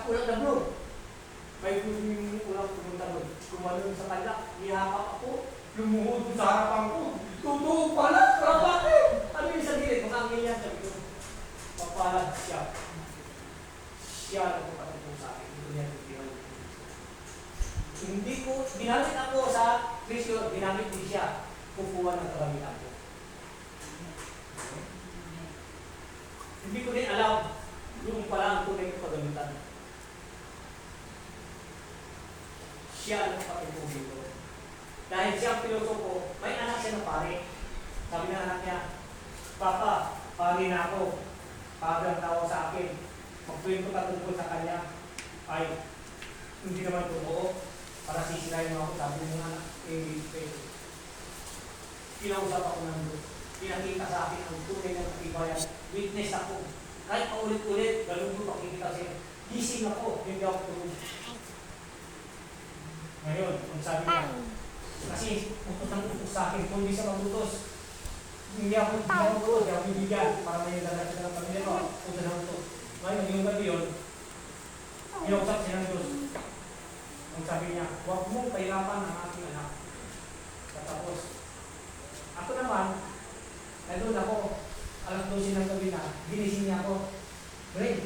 ulang na bro. May yung ulang pumunta doon. Kumalun sa kanya, nihakap ako, lumuhod sa harapan ko. Totoo pala, karapate! Ano yung sa gilid? Makangin yan, sabi ko. Papalag siya. Siya ang kapatid sa akin. Hindi niya titiwan. Hindi ko, ginamit ako sa Kristo, ginamit din siya. Kukuha ng kagamitan ko. Hindi ko din alam yung pala ang tunay ko kagamitan. Siya ang kapatid ko dito. Dahil siya ang pilosopo, may anak siya na pare. Sabi ng anak niya, Papa, pare na ako. Pagang tawag sa akin. Magkwento ka tungkol sa kanya. Ay, hindi naman totoo. Para sisirain mo ako, sabi ng anak, kinausap ako ng Diyos. Pinakita sa akin ang tunay ng katibayan. Witness ako. Kahit paulit-ulit, ganun ko pakikita siya. Gising ako, hindi ako tulog. Ngayon, kung sabi niya, kasi utos ng utos sa akin, kung hindi siya magutos, hindi ako tulog, hindi ako bibigyan para may lagat siya ng pamilya ko, utos ng utos. Ngayon, yung gabi yun, kinausap siya ng Diyos. Kung sabi niya, huwag mong pahirapan ang aking anak. Tapos, ako naman, nandun ako, alas 12 ng gabi na, ginising niya ako. Ray,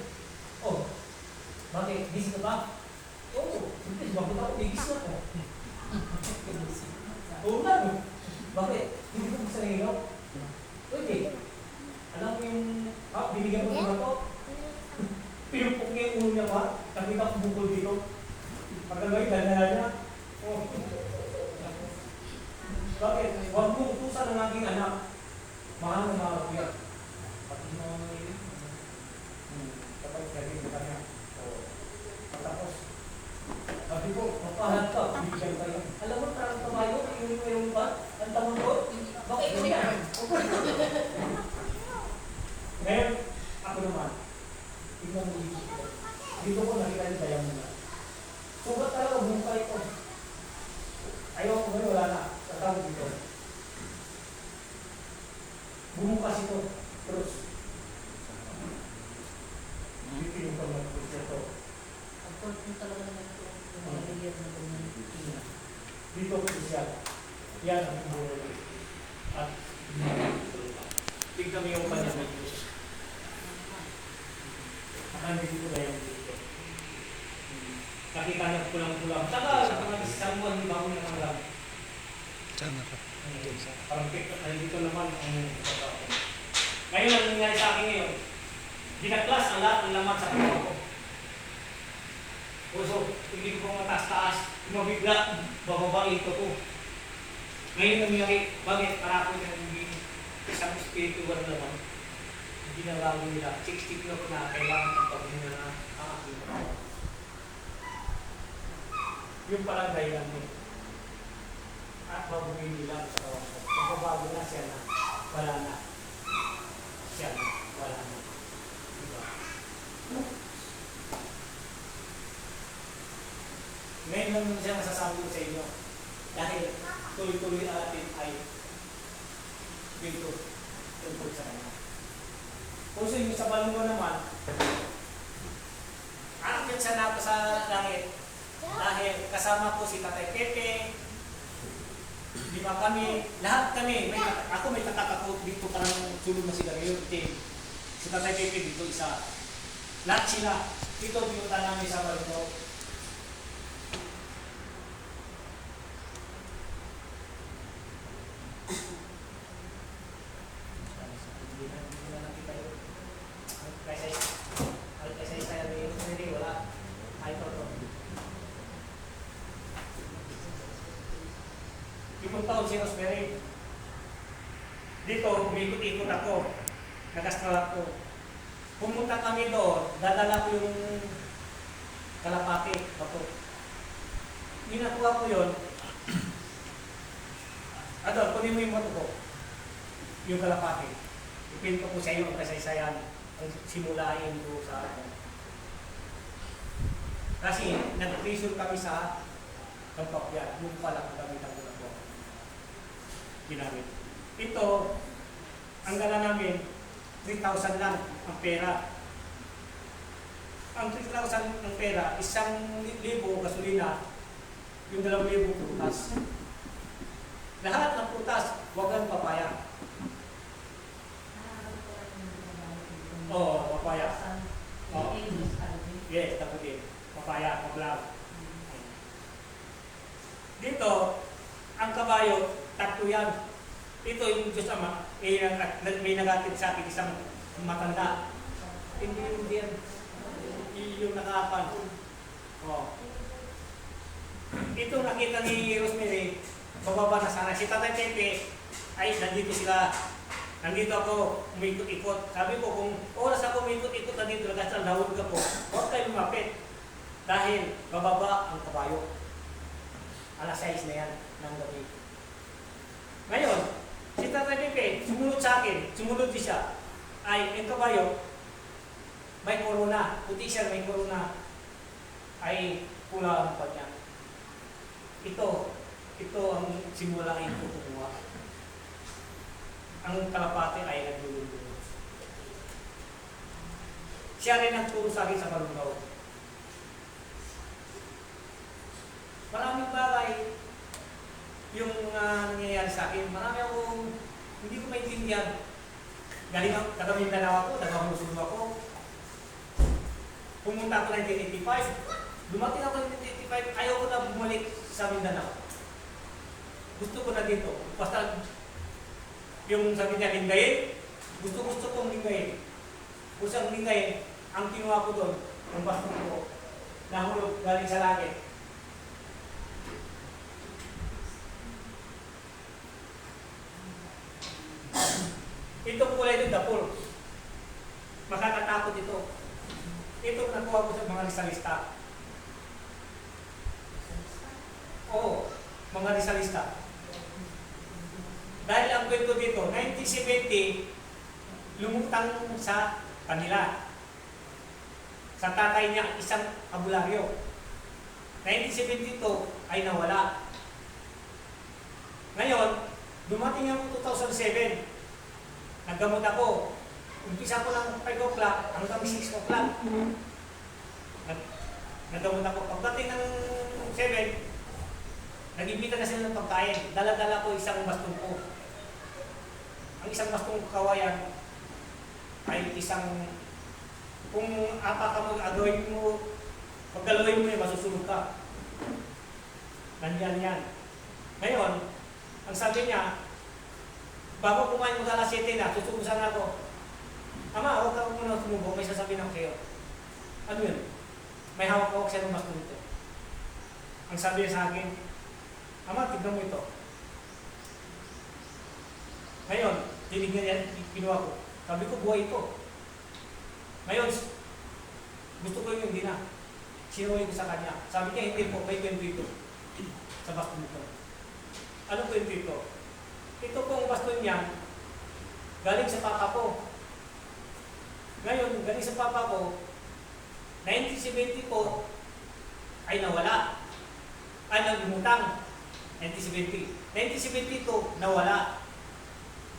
oh, bakit? Gising ka ba? Oo, hindi, bakit ako? Igis na ako. Oo nga, no? Bakit? Hindi ko gusto ng ilaw? Pwede. Alam mo yung, binigyan ko naman ako. Pinupok niya yung ulo niya pa, nakita ko bukol dito. Pagkagawin, dala niya. Oh. Bakit? Huwag mo utusan ng aking anak. Mahal na mga kuya. Pati mo ang nangilip. Kapag galing ka niya. Tapos, sabi ko, mapahat ka, bigyan kayo. Alam mo, parang kabayo, yung ba? Ang tamon ko? Bakit ko yan? Ngayon, ako naman, tingnan mo dito. Dito ko nakita yung dayang mo na. Sugat talaga, bungkay ko. Ayaw ko ngayon, wala na. Tatawag dito. Bumukas ito. Terus. Dito yung pag-nagpus ito. Ang port mo talaga naman ito. Yung mga layer na ganyan. Dito ko siya. Yan ang buhay. At tignan mo yung kanya ng Diyos. Nakandi dito na yung dito. Nakita niya pulang-pulang. Saka, isang buwan, di ba ako nakalang? Sana ka. Parang dito naman ang pagkakao. Ngayon, ang nangyari sa akin ngayon, dinaklas ang lahat ng laman sa katawan ko. Puso, hindi ko pang mataas-taas, mabigla, bababa ito ko. Ngayon nangyari, bakit? Para ako na hindi isang spiritual naman. Hindi na lang nila. 60 kilo na kailangan ng paghinga na ang aking katawan. Yung palang dahilan mo. At babuhin nila sa katawan ko. Pagbabago na siya na, wala na. Siya na, wala na. Diba? Ngayon lang siya nasasabi ko sa inyo. Dahil tuloy-tuloy natin ay dito tungkol sa kanya. Kung sa inyo sa balungo naman, aakyat siya na sa langit. Dahil kasama ko si Tatay Pepe, di ba kami, lahat kami, ako may tatak ako dito parang sulog na sigarilyo, si Tatay Pepe dito isa. Lahat sila, dito pinunta namin sa balungo. Si Rosemary. Dito, umikot-ikot ako. Nag-astral ako. Pumunta kami doon, dadala ko yung kalapati. Ako. Ginakuha ko yun. Adol, kunin mo yung bato ko. Yung kalapati. Ipinto ko sa iyo ang kasaysayan. Ang simulain ko sa akin. Kasi nag-treasure kami sa Kampakyan. Yung pala kagamitan ko na po. Ginamit. Ito, ang dala namin, 3,000 lang ang pera. Ang 3,000 isang ng pera, 1,000 gasolina, yung 2,000 prutas. Lahat ng prutas, huwag kang papaya. Oo, papaya. Oo. Yes, taputin. Papaya, paglaw. Dito, ang kabayo, 3 yan. Ito yung Diyos Ama, may nagatid sa akin isang matanda. Hindi yan. Yung nakapan. Oh. Ito nakita ni Rosemary, bababa na sana. Si Tatay Pepe, ay nandito sila. Nandito ako, umikot-ikot. Sabi ko, kung oras ako umikot-ikot na dito, nagkasal dahon ka po, huwag kayo lumapit. Dahil bababa ang kabayo. Alas 6 na yan ng gabi. Ngayon, si Tatay Pepe, sumunod sa akin, sumunod siya. Ay, yung kabayo, may corona. Puti siya, may corona. Ay, pula ang pa niya. Ito ang simula ay tutuwa. Ang kalapate ay naglulunod. Siya rin nagturo sa akin sa Balungaw. Maraming bagay yung nangyayari sa akin. Marami akong hindi ko maintindihan. Galing ako, taga Mindanao ako, taga Musulmo ako. Pumunta ako 1985. Dumating ako 1985, ayaw ko na bumalik sa Mindanao. Gusto ko na dito. Basta yung sabi niya, linggayin, gusto kong linggayin. Kusang linggayin, ang kinuha ko doon, yung bastong ko, nahulog galing sa langit. Itong kulay doon, dapol. Makakatakot ito. Ito nakuha ko sa mga risalista. Oo, mga risalista. Dahil ang kwento dito, 1970, lumutang sa kanila. Sa tatay niya, isang abularyo. 1972 ay nawala. Ngayon, dumating ako 2007. Naggamot ako. Umpisa ko ng 5 o'clock hanggang 6 o'clock. Naggamot ako. Pagdating ng 7, nag-imbita na sila ng pagkain. Dala-dala ko isang bastong ko. Ang isang bastong kawayan ay isang, kung apa ka mo, agawin mo, paggalawin mo yun, masusunod ka. Nandiyan yan. Ngayon, ang sabi niya, bago kumain mo sa alas 7 na, susubusan ako. Ama, huwag ka muna sumubok, may sasabihin ako sa'yo. Ano yun? May hawak-hawak siya ng bastong ito. Ang sabi niya sa akin, Ama, tignan mo ito. Ngayon, tinignan niya, kinuha ko. Sabi ko, buhay ito. Ngayon, gusto ko yung hindi na. Sinuwi ko sa kanya. Sabi niya, hindi po, may kwento ito. Sa baston ito. Ano kwento ito? Ito pong baston niya, galing sa papa ko. Ngayon, galing sa papa ko, 1970 po, ay nawala. Ay nagumutang. 1970. 1972, nawala.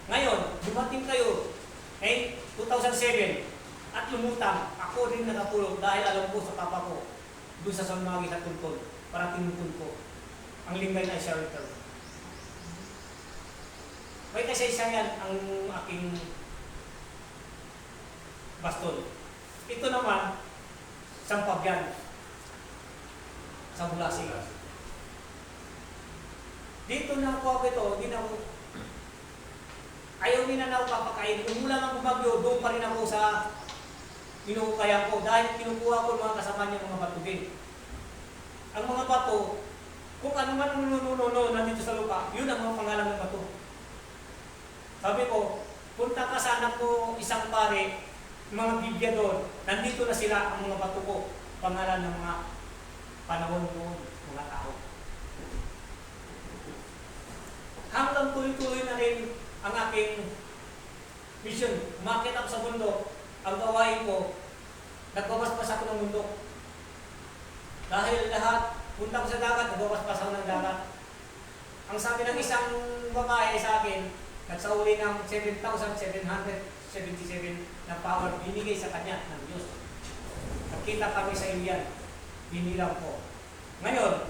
Ngayon, dumating kayo, 2007, at lumutang, ako rin nakatulog dahil alam ko sa papa ko, doon sa Sanmagi sa Tuntun, para tinutun ko. Ang lingay na shelter. May kasaysayan ang aking baston. Ito naman, Sampagyan, sa Bulasig. Dito na ako ito, hindi na ako, ayaw nila na ako papakain. Kung mula ng bumagyo, doon pa rin ako sa pinukukayan ko dahil kinukuha ko mga kasama niya mga bato din. Ang mga bato, kung ano man nunununo nandito sa lupa, yun ang mga pangalan ng bato. Sabi ko, punta ka sa anak ko isang pare, mga bibya doon, nandito na sila ang mga bato ko, pangalan ng mga panahon doon, mga tao. Hanggang tuloy-tuloy na rin ang aking mission. Umakit ako sa bundok, ang gawain ko, nagbabasbas ako ng bundok. Dahil lahat, punta ko sa dagat, nagbabasbas ako ng dagat. Ang sabi ng isang babae sa akin, nagsauli ng 7,777 na power binigay sa kanya ng Diyos. Kita kami sa Ilian. Binilang ko. Ngayon,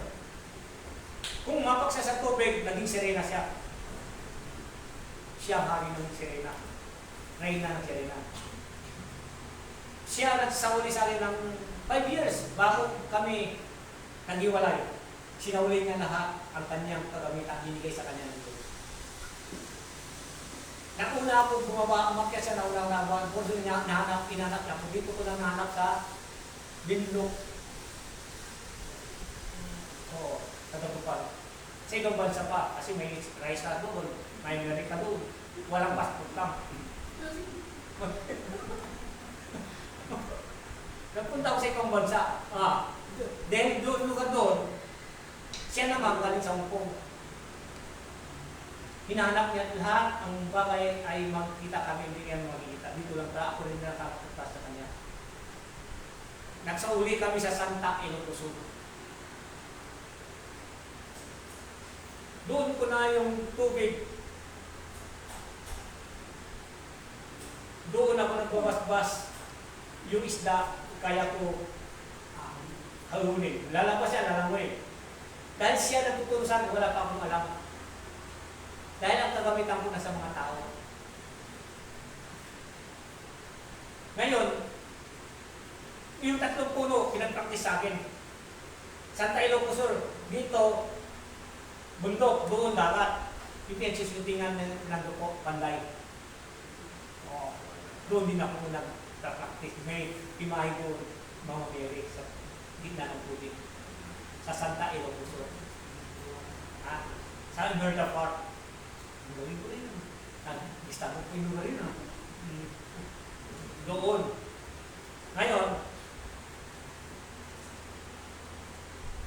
kung mapak siya sa tubig, naging sirena siya. Siya hari ng sirena. Reyna ng sirena. Siya nagsauli sa akin ng 5 years bago kami naghiwalay. Sinauli niya lahat ang kanyang kagamitan, binigay sa kanya ng Diyos. Nauna ako bumaba, umakyat siya, nauna nabuhan ko, doon niya nahanap, inanap niya. Kung dito ko lang nahanap sa Binlok. Oo, Tagatupan. Sa ibang bansa pa, kasi may rice ka doon, may Amerika doon. Walang passport lang. Nagpunta ako sa ibang bansa. Dahil doon, lugar doon, siya naman galing sa Hong Kong. Hinahanap niya lahat ang bagay ay magkita kami, hindi kaya magkita. Dito lang ta, ako rin nakakapunta sa kanya. Nagsauli kami sa Santa Ilocos. Doon ko na yung tubig. Doon ako nagbabasbas yung isda, kaya ko halunin. Lalabas siya, lalangoy. Dahil siya nagtuturo sa akin, wala pa akong alam. Dahil ang kagamitan ko na sa mga tao. Ngayon, yung 3 puno, pinag-practice sa akin. Santa Ilocos Sur, dito, bundok, doon, dagat. Yung pinagsusutingan ng duko, panday. Doon din ako nag-practice. May imahe doon, mga Mary, sa gitna ng tubig. Sa Santa Ilocos Sur. Sa Alberta Park. Ang gawin ko rin. Nag-istado ko yung rin. Doon. Ngayon,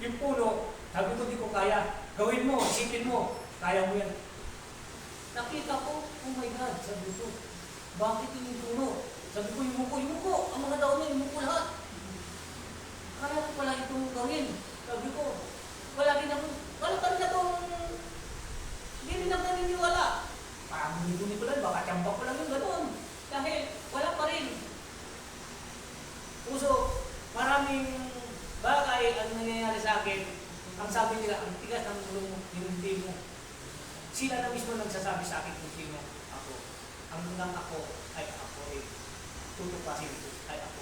yung puno, sabi ko di ko kaya. Gawin mo, isipin mo. Kaya mo yan. Nakita ko, oh my God, sabi ko, bakit yung puno? Sabi ko, yung muko. Ang mga tao na, yung muko lahat. Kaya ko pala itong gawin. Sabi ko, wala rin akong, hindi rin ako naniniwala. Parang hindi ko lang, baka tiyamba ko lang yung gano'n. Dahil wala pa rin. Maraming bagay ang nangyayari sa akin. Ang sabi nila, ang tigas ng ulo mo, hindi mo. Sila na mismo nagsasabi sa akin kung sino ako. Hanggang ako ay ako rin. Tutupasin ko ay ako.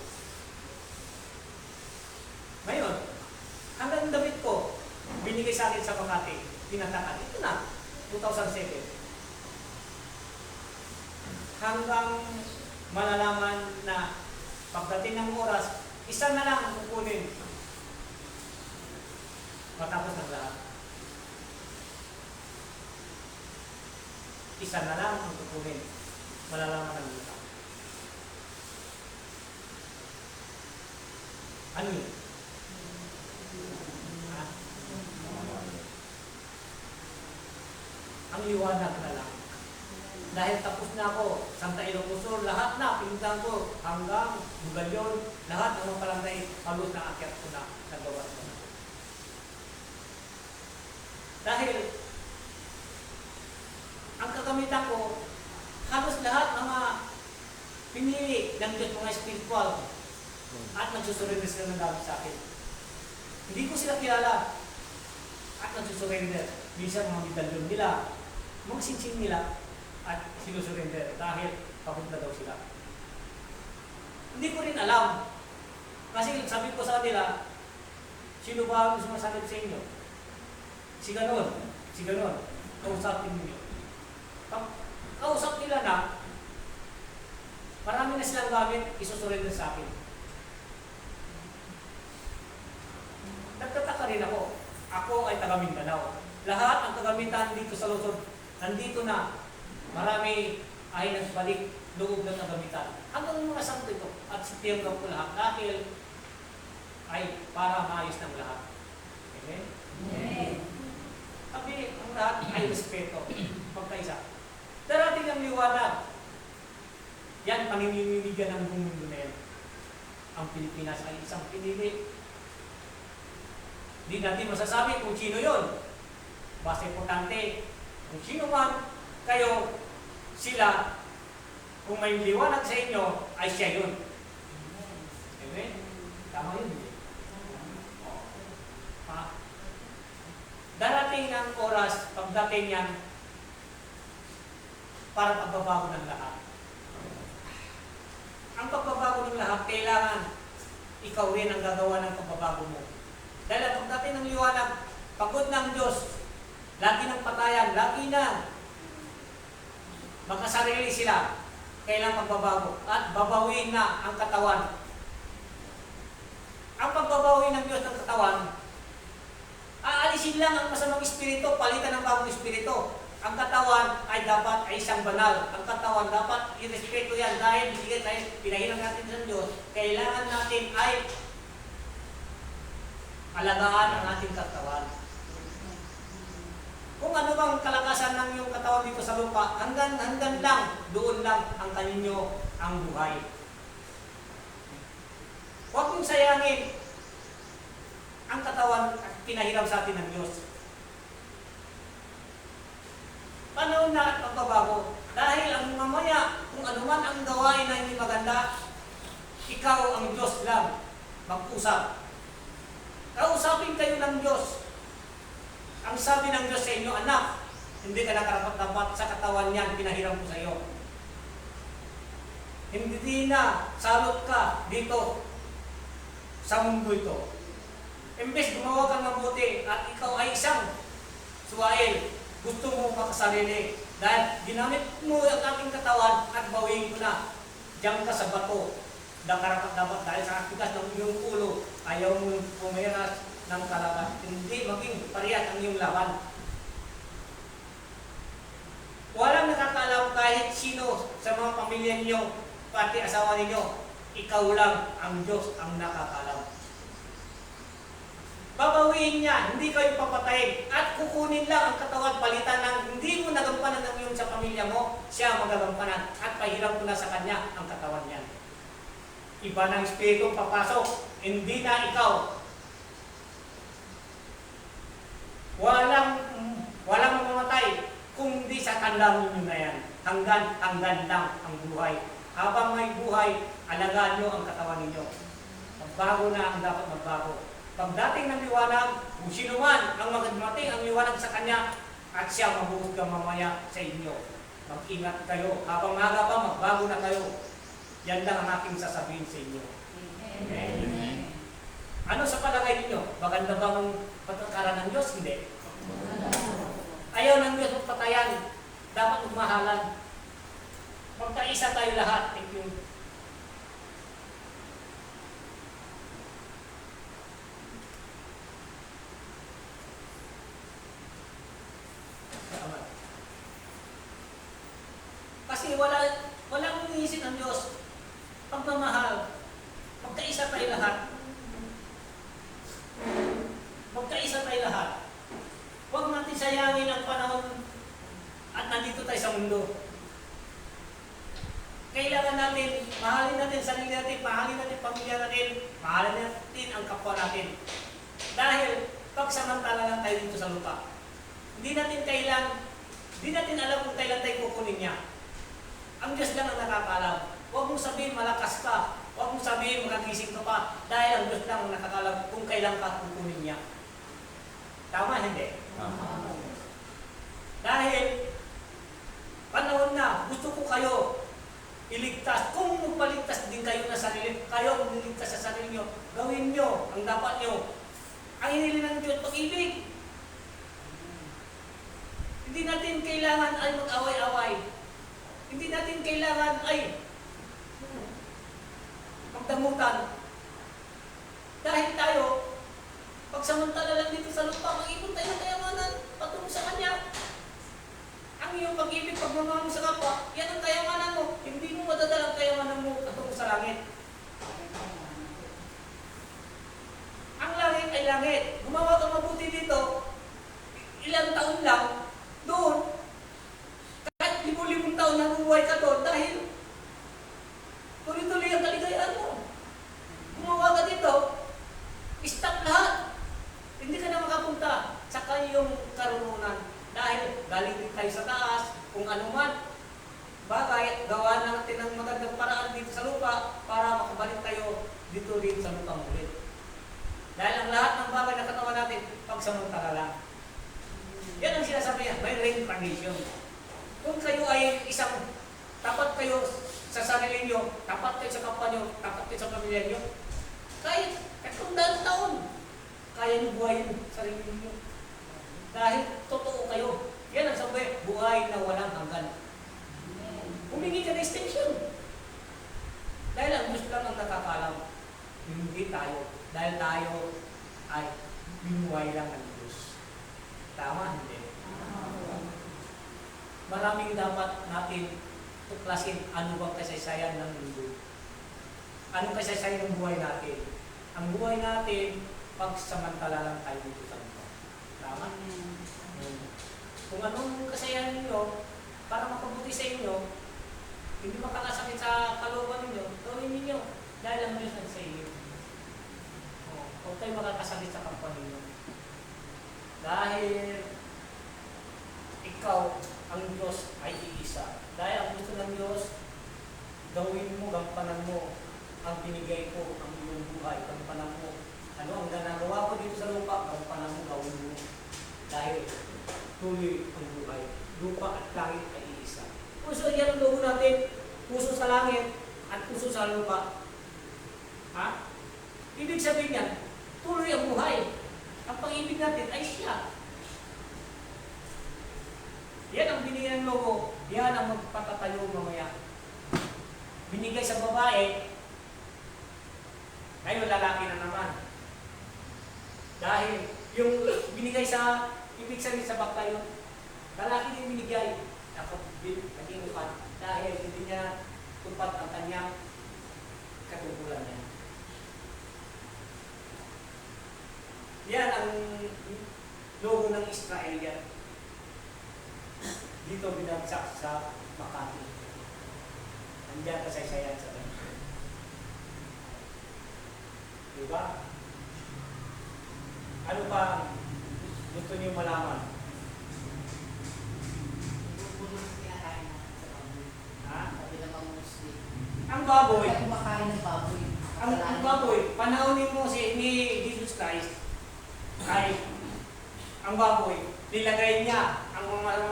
Ngayon, hanggang damit ko, binigay sa akin sa Makati, tinatakan. Ito na, 2007. Hanggang malalaman na pagdating ng oras, isa na lang ang kukunin. Matapos ng lahat. Isa na lang ang kukunin. Malalaman ng lahat. Ano yun? Ang liwanag na lang. Dahil tapos na ako, Santa Ilocos Sur, lahat na, pinuntahan ko, hanggang Bugalyon, lahat ng mga palangay, halos na akyat ko na, nagawa ko na. Dahil, ang kagamitan ko, halos lahat mga pinili ng Diyos, mga spiritual, at nagsusurrender sila ng gamit sa akin. Hindi ko sila kilala, at nagsusurrender. Minsan mga medalyon nila, mga sinsing nila, at sinusurrender dahil pagod na daw sila. Hindi ko rin alam. Kasi sabi ko sa kanila, sino ba ang sumasagot sa inyo? Si ganon. Kausapin ninyo. Kausap nila na, marami na silang gamit, isusurrender sa akin. Nagtataka rin ako. Ako ay taga Mindanao. Lahat ang kagamitan dito sa Luzon, nandito na. Marami ay nagbalik loob ng kagamitan. Hanggang mga santo ito at sitiyang ko lahat dahil ay para maayos ng lahat. Amen? Amen. Sabi, ang lahat ay respeto. Pagkaisa. Darating ang liwanag. Yan, panininigan ng buong mundo na yan. Ang Pilipinas ay isang pinili. Hindi natin masasabi kung sino yun. Basta importante, kung sino man kayo, sila, kung may liwanag sa inyo, ay siya yun. Amen? Tama pagdating yan, para pagbabago ng lahat. Ang pagbabago ng lahat, kailangan ikaw rin ang gagawa ng pagbabago mo. Dahil ang pagdating ng liwanag, pagod ng Diyos, lagi ng patayan, lagi na makasarili sila, kailangan pagbabago at babawiin na ang katawan. Ang pagbabawi ng Diyos ng katawan, aalisin lang ang masamang espiritu, palitan ng bagong espiritu. Ang katawan ay dapat ay isang banal. Ang katawan dapat irespeto yan dahil pinahirang natin sa Diyos. Kailangan natin ay alagaan ang ating katawan. Kung ano bang kalakasan ng iyong katawan dito sa lupa, hanggang lang, doon lang ang kaninyo ang buhay. Huwag mong sayangin ang katawan at pinahiram sa atin ng Diyos. Panahon na at pagbabago. Dahil ang mamaya, kung anuman ang gawain na hindi maganda, ikaw ang Diyos lang mag-usap. Kausapin kayo ng Diyos. Ang sabi ng Diyos sa inyo, anak, hindi ka nakarapat-dapat sa katawan niyan, pinahiram ko sa iyo. Hindi na salot ka dito sa mundo ito. Imbes gumawa kang mabuti at ikaw ay isang suwail, gusto mo makasarili dahil ginamit mo ang aking katawan at bawiin ko na. Diyan ka sa bato, nakarapat-dapat dahil sa akigas ng iyong ulo, ayaw mo pumiras ng kalaban. Hindi maging parehas ang iyong laban. Walang nakakaalam kahit sino sa mga pamilya niyo, pati asawa ninyo, ikaw lang ang Diyos ang nakakaalam. Babawiin niya, hindi kayo papatayin at kukunin lang ang katawan palitan ng hindi mo nagampanan ng iyong sa pamilya mo, siya magagampanan at pahiram ko na sa kanya ang katawan niya. Iba ng espiritu papasok, hindi na ikaw. Walang mamamatay kung di sa tandang ninyo na yan. Hanggan lang ang buhay. Habang may buhay, alagaan nyo ang katawan ninyo. Magbago na ang dapat magbago. Pagdating ng liwanag, kung sino man ang magdating ang liwanag sa kanya at siya mabuhugang mamaya sa inyo. Mag-ingat kayo. Habang maga pa, magbago na kayo. Yan lang ang aking sasabihin sa inyo. Amen. Amen. Ano sa palagay ninyo? Maganda bang ang pagkakaroon ng Diyos? Hindi. Ayaw ng Diyos magpatayan. Dapat magmahalan. Magkaisa tayo lahat. Thank you. Kasi walang iniisip ng Diyos. Pagmamahal. Magkaisa tayo lahat. Magkaisa tayo lahat. Huwag natin sayangin ang panahon at nandito tayo sa mundo. Kailangan natin, mahalin natin sarili natin, mahalin natin pamilya natin, mahalin natin ang kapwa natin. Dahil pagsamantala lang tayo dito sa lupa. Hindi natin alam kung kailan tayo kukunin niya. Ang Diyos lang ang nakakaalam. Huwag mong sabihin malakas ka. Huwag mong sabihin makagising ka pa. Dahil ang Diyos lang ang nakakaalam kung kailan ka kukunin niya. Tama, hindi? Dahil panahon na, gusto ko kayo iligtas. Kung magpaligtas din kayo na sarili, kayo ang niligtas sa sarili nyo, gawin nyo ang dapat nyo. Ang hinili ng Diyos, pag-ibig. Hindi natin kailangan ay mag-away-away. Hindi natin kailangan ay magdamutan. Dahil tayo, pagsamantala lang dito sa lupa, mag-ipon tayo ng kayamanan patungo sa Kanya. Ang iyong pag-ibig, pagmamahal mo sa kapwa, yan ang kayamanan mo. Hindi mo madadala ang kayamanan mo patungo sa langit. Ang langit ay langit. Gumawa ka mabuti dito, ilang taon lang, doon, kahit 10,000 taon na buhay ka doon dahil tuloy-tuloy ang kaligayaan mo. Gumawa ka dito, stop lahat. Hindi ka na makapunta sa kayong karunungan dahil galing din tayo sa taas, kung ano man bagay, gawa natin ng magandang paraan dito sa lupa para makabalik tayo dito rin sa lupang ulit. Dahil ang lahat ng bagay na katawan natin, pagsamantala lang. Yan ang sinasabi niya, may reincarnation. Kung kayo ay tapat kayo sa sarili nyo, tapat kayo sa kapwa nyo, tapat kayo sa pamilya nyo, kahit 300 taon, kaya nyo buhayin sarili nyo. Dahil totoo kayo. Yan ang sabi, buhay na walang hanggan. Humingi ka na extension. Dahil ang Diyos lang ang nakakalam. Hindi tayo. Dahil tayo ay binuhay lang ng Diyos. Tama, hindi? Maraming dapat natin tuklasin ano bang kasaysayan ng mundo. Anong kasaysayan ng buhay natin? Ang buhay natin, pagsamantala lang tayo dito sa mundo. Tama? Kung anong kasayahan ninyo, para makabuti sa inyo, hindi makakasakit sa kalooban ninyo, gawin ninyo. Dahil ang Diyos ang sa inyo. Huwag kayo makakasakit sa kapwa ninyo. Dahil ikaw, ang Diyos ay iisa. Dahil ang gusto ng Diyos, gawin mo, gampanan mo ang binigay ko, ang iyong buhay, gampanan mo. Ano ang ginagawa ko dito sa lupa, gampanan mo, gawin mo. Dahil tuloy ang buhay. Lupa at langit ay iisa. Puso yan ang logo natin. Puso sa langit at puso sa lupa. Ha? Ibig sabihin yan, tuloy ang buhay. Ang pag-ibig natin ay siya. Yan ang binigay ng logo. Yan ang magpatatayo mamaya. Binigay sa babae, ngayon lalaki na naman. Dahil yung binigay sa ibig sabihin sa bakla yun, lalaki din binigay. Naging upat dahil hindi niya tupat ang kanyang katungkulan niya. Yan ang logo ng Israel yan. Dito binagsak sa Makati. Nandiyan kasaysayan sa kanila. Diba? Ano pa gusto niyo malaman? Ha? Ang baboy. Kumakain ng baboy. Ang baboy, panahon mo ni Jesus Christ, ay ang baboy, nilagay niya ang mga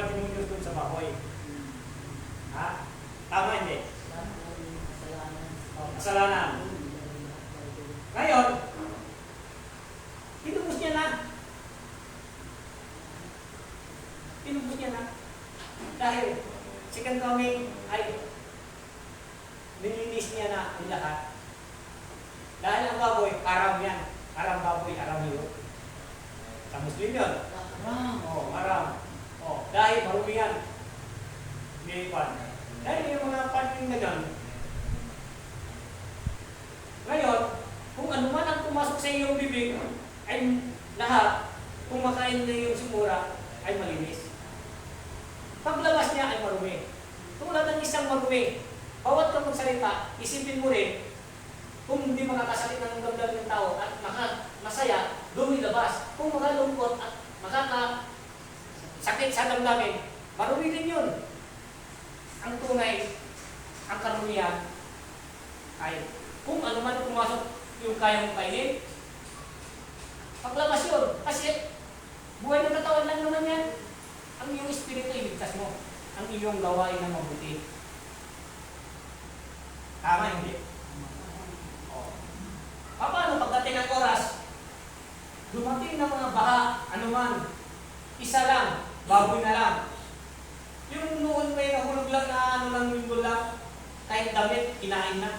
demonyo doon sa baboy. Ha? Tama hindi? Kasalanan. Ngayon, tinubos niya na. Tinubos niya na. Dahil, second coming ay nilinis niya na ang lahat. Dahil ang baboy, aram yan. Aram baboy, aram yun. Sa Muslim yun. Aram. Dahil marumi yan. Nilipan. Dahil yung mga panin na yan. Ngayon, kung ano man ang pumasok sa iyong bibig, ay lahat, kung makain na yung simura, ay malinis. Paglabas niya ay marumi. Tulad ng isang marumi, bawat kang magsalita, isipin mo rin, kung hindi makakasalit ng damdamin ng tao at masaya, lumilabas. Kung makalungkot at makakasakit sa damdamin, marumi din yun. Ang tunay, ang karumihan, ay kung ano man pumasok yung kaya mong kainin, paglabas yun. Kasi buhay ng katawan lang naman yan. Ang iyong espiritu iligtas mo. Ang iyong gawain na mabuti. Tama hindi? Paano pagdating ng oras, dumating ng mga baha, anuman, isa lang, baboy na lang. Yung noon may nahulog lang na ano lang linggo lang, kahit damit, kinain na.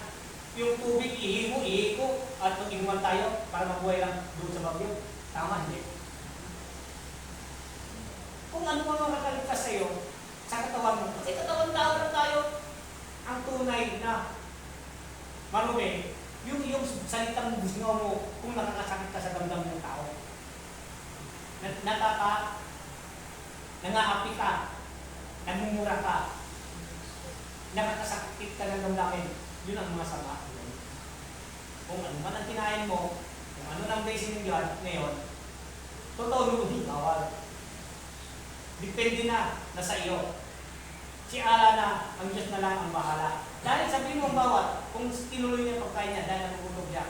Yung tubig, ihiko, at mag-inuman tayo para mabuhay lang doon sa bagyo. Tama, hindi? Kung ano mga makakaligtas sa iyo, sa katawan mo, kasi katawan tao lang tayo, ang tunay na marumi, yung iyong salitang gusto mo kung nakakasakit ka sa damdamin ng tao. Nangaapi ka, nagmumura ka, nakakasakit ka ng damdamin, yun ang masama. Kung ano man ang kinain mo, kung ano nang blessing ngayon, totoo nung bawal. Depende na, nasa iyo. Si Allah na, ang Diyos na lang ang bahala. Dahil sabihin mo ang bawat, kung tinuloy niya pagkain niya dahil nagugulog niya,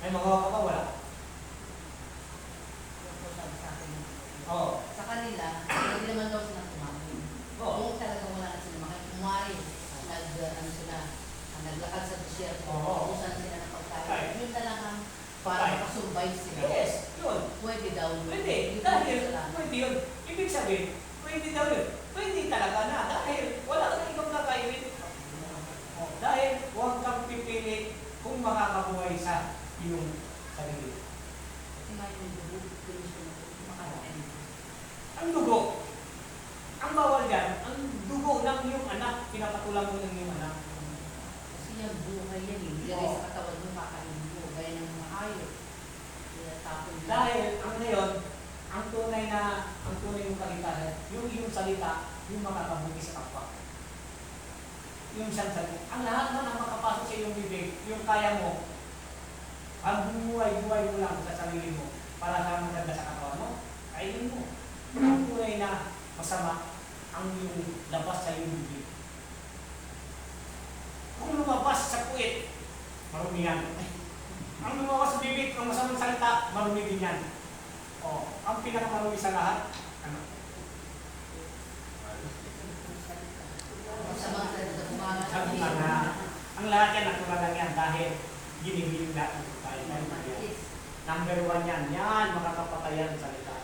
ay magawa ka ba? Wala. naglakad sa desierto, Oo. usan sila ng pagkain. Pagkain. Yun na lang ang Pagkain. para masurvive sila. Yes, yun. Pwede daw. Pwede. Yun Dahil, sila. pwede yun. Ibig sabihin, pwede daw yun. Pwede talaga na. Dahil, wala kang ibang kakainin. Oh, dahil, huwag kang pipili kung makakabuhay sa iyong sarili. Kasi nga yung dugo, pinso, makakain. Ang dugo, ang bawal dyan, ang dugo ng iyong anak, pinapatulang mo ng iyong anak. Kasi yung buhay yan, ilagay Oo. sa katawan mo, kakainin mo, gaya ng mga hayop. Kaya tapon lang. Dahil, ang ngayon, ang tunay mong kaligtasan, yung iyong salita, yung makakabuti sa kapwa. Yung siyang salita. Ang lahat na ang makapasok sa iyong bibig, yung kaya mo, ang buhay-buhay mo lang sa sarili mo, para sa maganda sa katawan mo, kainin mo. Ang tunay na masama, ang yung labas sa iyong bibig. Kung lumabas sa puwit, marumi yan. Ang lumabas sa bibig, ang masamang salita, marumi din yan. O, ang pinakamarumi sa lahat, ano? Sa mga sa mga Sa bunga. Ang lahat yan, natural lang yan dahil ginigiling natin tayo. Number 1 yan. Yan, makakapatayan sa salita.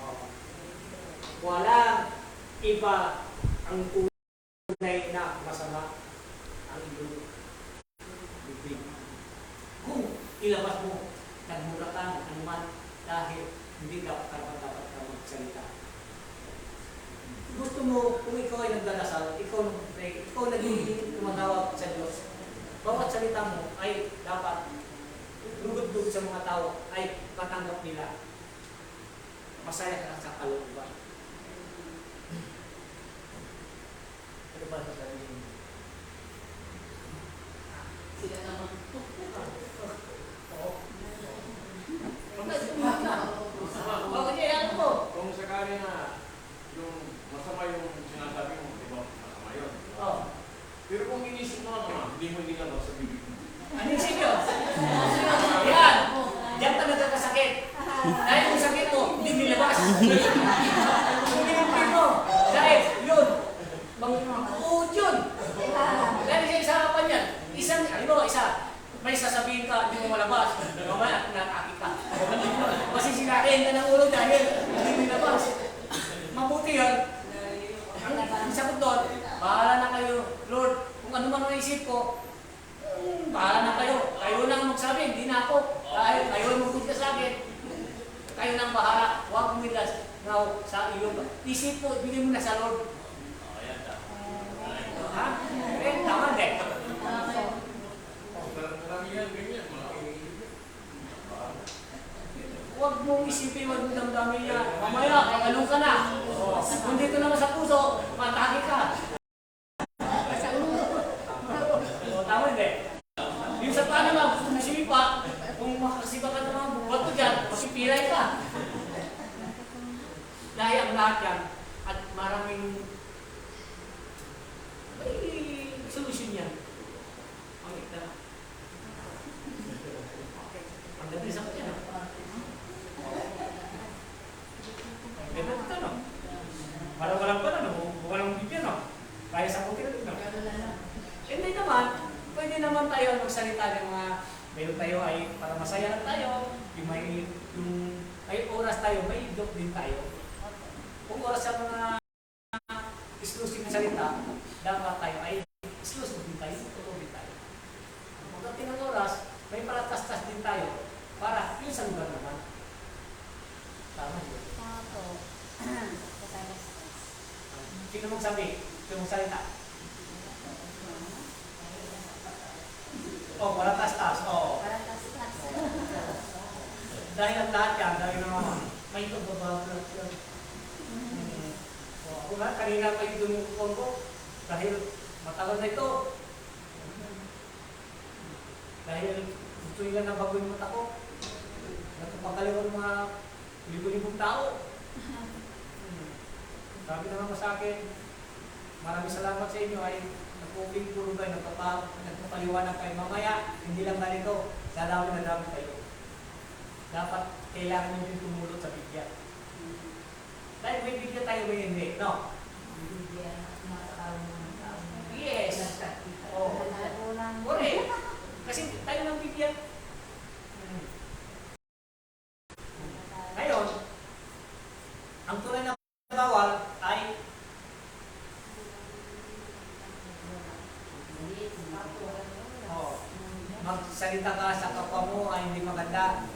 O. Walang iba ang tunay na masama ang iyong bibig. Kung ilabas mo, nagmura ka, anuman, dahil hindi dapat ka magsalita. Gusto mo, kung ikaw ay nagdarasal, ikaw nag-pray, ikaw naging tumatawag sa Diyos, bawat salita mo ay dapat lugod-lugod sa mga tao ay matanggap nila. Masaya ka sa kalooban. Ano ba sasabihin mo? sila naman. Oo. Bakit niya yan mo? Kung sakali na yung masama yung sinasabi mo, di ba? Masama yun. Oo. Pero kung inisip mo naman, hindi mo inilabas sa bibig mo. Ano yung sinyo? Yan! Diyan ka nagkakasakit. Dahil yung sakit mo, hindi nilabas. Hindi mo. Dahil yun, mag-uod yun. Dahil sa isa harapan yan, isang, may sasabihin ka, hindi mo malabas. Mamaya, nakakit ka. Masisirain ka ng ulo dahil hindi nilabas. Mabuti yun. Ang sagot doon, bahala na kayo, Lord, kung ano man ang isip ko, bahala na kayo. Kayo lang magsabi, hindi na ako. Dahil kayo ang magpunta sa akin. Kayo nang bahala. Huwag umilas now sa iyo. Isip ko, bigyan mo na sa Lord. Ha? Eh, tama din. Karamihan ganyan, mga Huwag mong isipin, huwag mong damdamin niya. Mamaya, kagalong ka na. Kung dito naman sa puso, matake ka. Tama hindi? Yung sa paa naman, kung simipa, kung makasiba ka naman, buwag ko dyan, masipiray ka. Dahil ang lahat yan, at maraming may solusyon yan. Ang ganda sa kanya. Ganda ito, no? Parang walang pa na, no? Walang bibyan, no? Kaya sa puti na, no? Hindi naman, pwede naman tayo magsalita ng mga, meron tayo ay para masaya lang tayo, yung may oras tayo, may idok din tayo. Kung oras sa mga exclusive na salita, dapat tayo ay exclusive din tayo, totoo din tayo. Pagdating ng oras, may paratastas din tayo para yun sa lugar naman. Tama yun. Sino mong sabi? Sino mong salita? Oh, paratastas. Oh. Dahil ang lahat yan, dahil naman, may pagbabago. Ako nga, kanina pa yung dumukupon ko. Dahil matagal na ito. Dahil gusto nila na bago yung mata ko. Nagpapagaliwan mga libo-libong tao. Sabi na naman sa akin, maraming salamat sa inyo ay nagpuping puro kayo, nagpapaliwanag kayo. Mamaya, hindi lang ganito, dadami na dami kayo. Dapat kailangan nyo din tumulot sa bigyan. Dahil may bigyan tayo, may hindi, no? Yes. Oh. Oh, magsalita ka sa kapwa mo ay hindi maganda,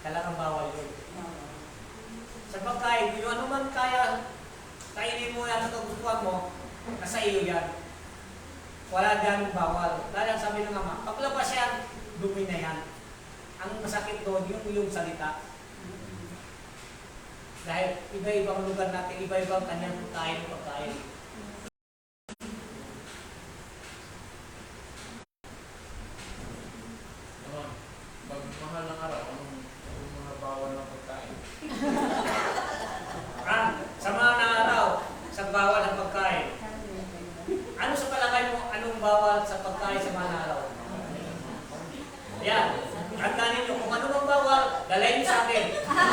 talagang bawal yun. Sa pagkain, yung ano man kaya, kainin mo yan at kagustuhan mo, nasa iyo yan. Wala dyan bawal. Dahil sabi ng ama, paglabas yan, dumi na yan. Ang masakit doon, yung salita. Dahil iba-ibang lugar natin, iba-ibang kanyang pagkain. Naman, pag mahal ng araw, anong mga bawal na pagkain? Sa mga araw, sa bawal ng pagkain. Ano sa palagay mo, anong bawal sa pagkain sa mga araw? Yan. Tandaan ninyo, kung ano mang bawal, dalayin niyo sa akin. Ha?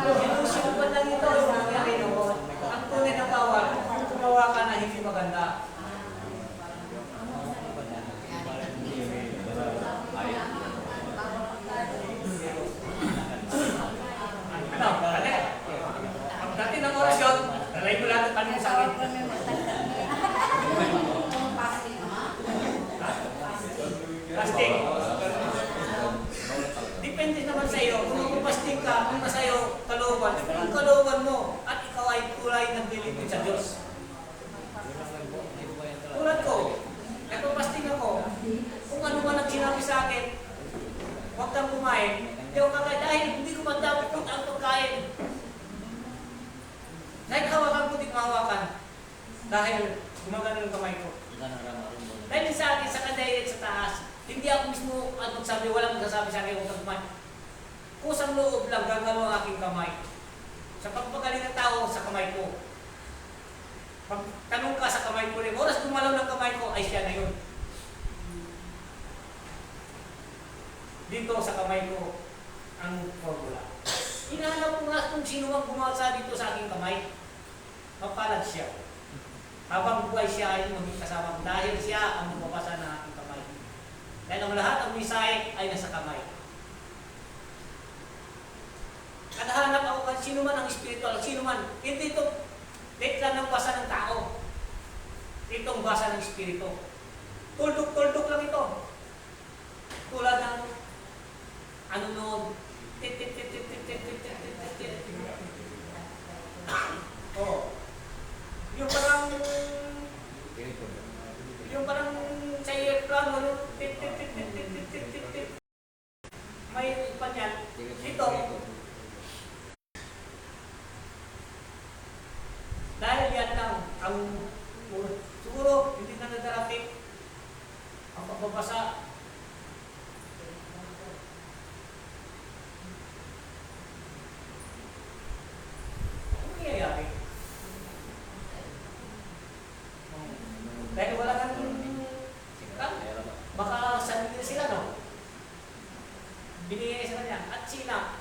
Inusupan lang ito, yung nangyari noon. Ang tunay na bawal, kung gumawa ka na hindi maganda. Ano? Dali. Pagdating ng oras yun, dalayin mo lahat ang tanong sa akin. Fasting. Depende naman sa iyo. Kung magpapasting ka, kung nasa iyo kalooban, yung kalooban mo at ikaw ay kulay ng dilipid sa Diyos. Tulad ko, nagpapasting ako. Kung ano man ang sinabi sa akin, huwag kang kumain. Hindi ako kakain dahil hindi ko mandapit ang pagkain. Dahil hawakan ko, di ko hawakan. Dahil gumagano yung kamay ko. Dahil sa akin, sa kandayan sa taas, hindi ako mismo at magsabi, walang magsasabi sa akin kung kamay. Kusang loob lang, gagano ang aking kamay. Sa pagpagaling ng tao, sa kamay ko. Pag tanong ka sa kamay ko rin, oras gumalaw ng kamay ko, ay siya na yun. Dito sa kamay ko, ang formula. Hinahanap ko nga kung sino mang gumawa dito sa aking kamay. Mapalad siya. Habang buhay siya ay maging kasama dahil siya ang magbabasa ng aking kamay. Dahil ang lahat ng misay ay nasa kamay. Naghahanap ako kung sino man ang spiritual, sino man. Hindi ito date lang ng basa ng tao. Itong basa ng espiritu. Tuldok lang ito. Tulad ng ano noon, oh. Yung parang sa airplane mo, may pa niyan. Dito, dahil yan lang, ang siguro, hindi na nadarating ang pagbabasa. Ano nangyayari? Dahil wala kang baka sabi nila sila, no? Binigay sa kanya. At sina,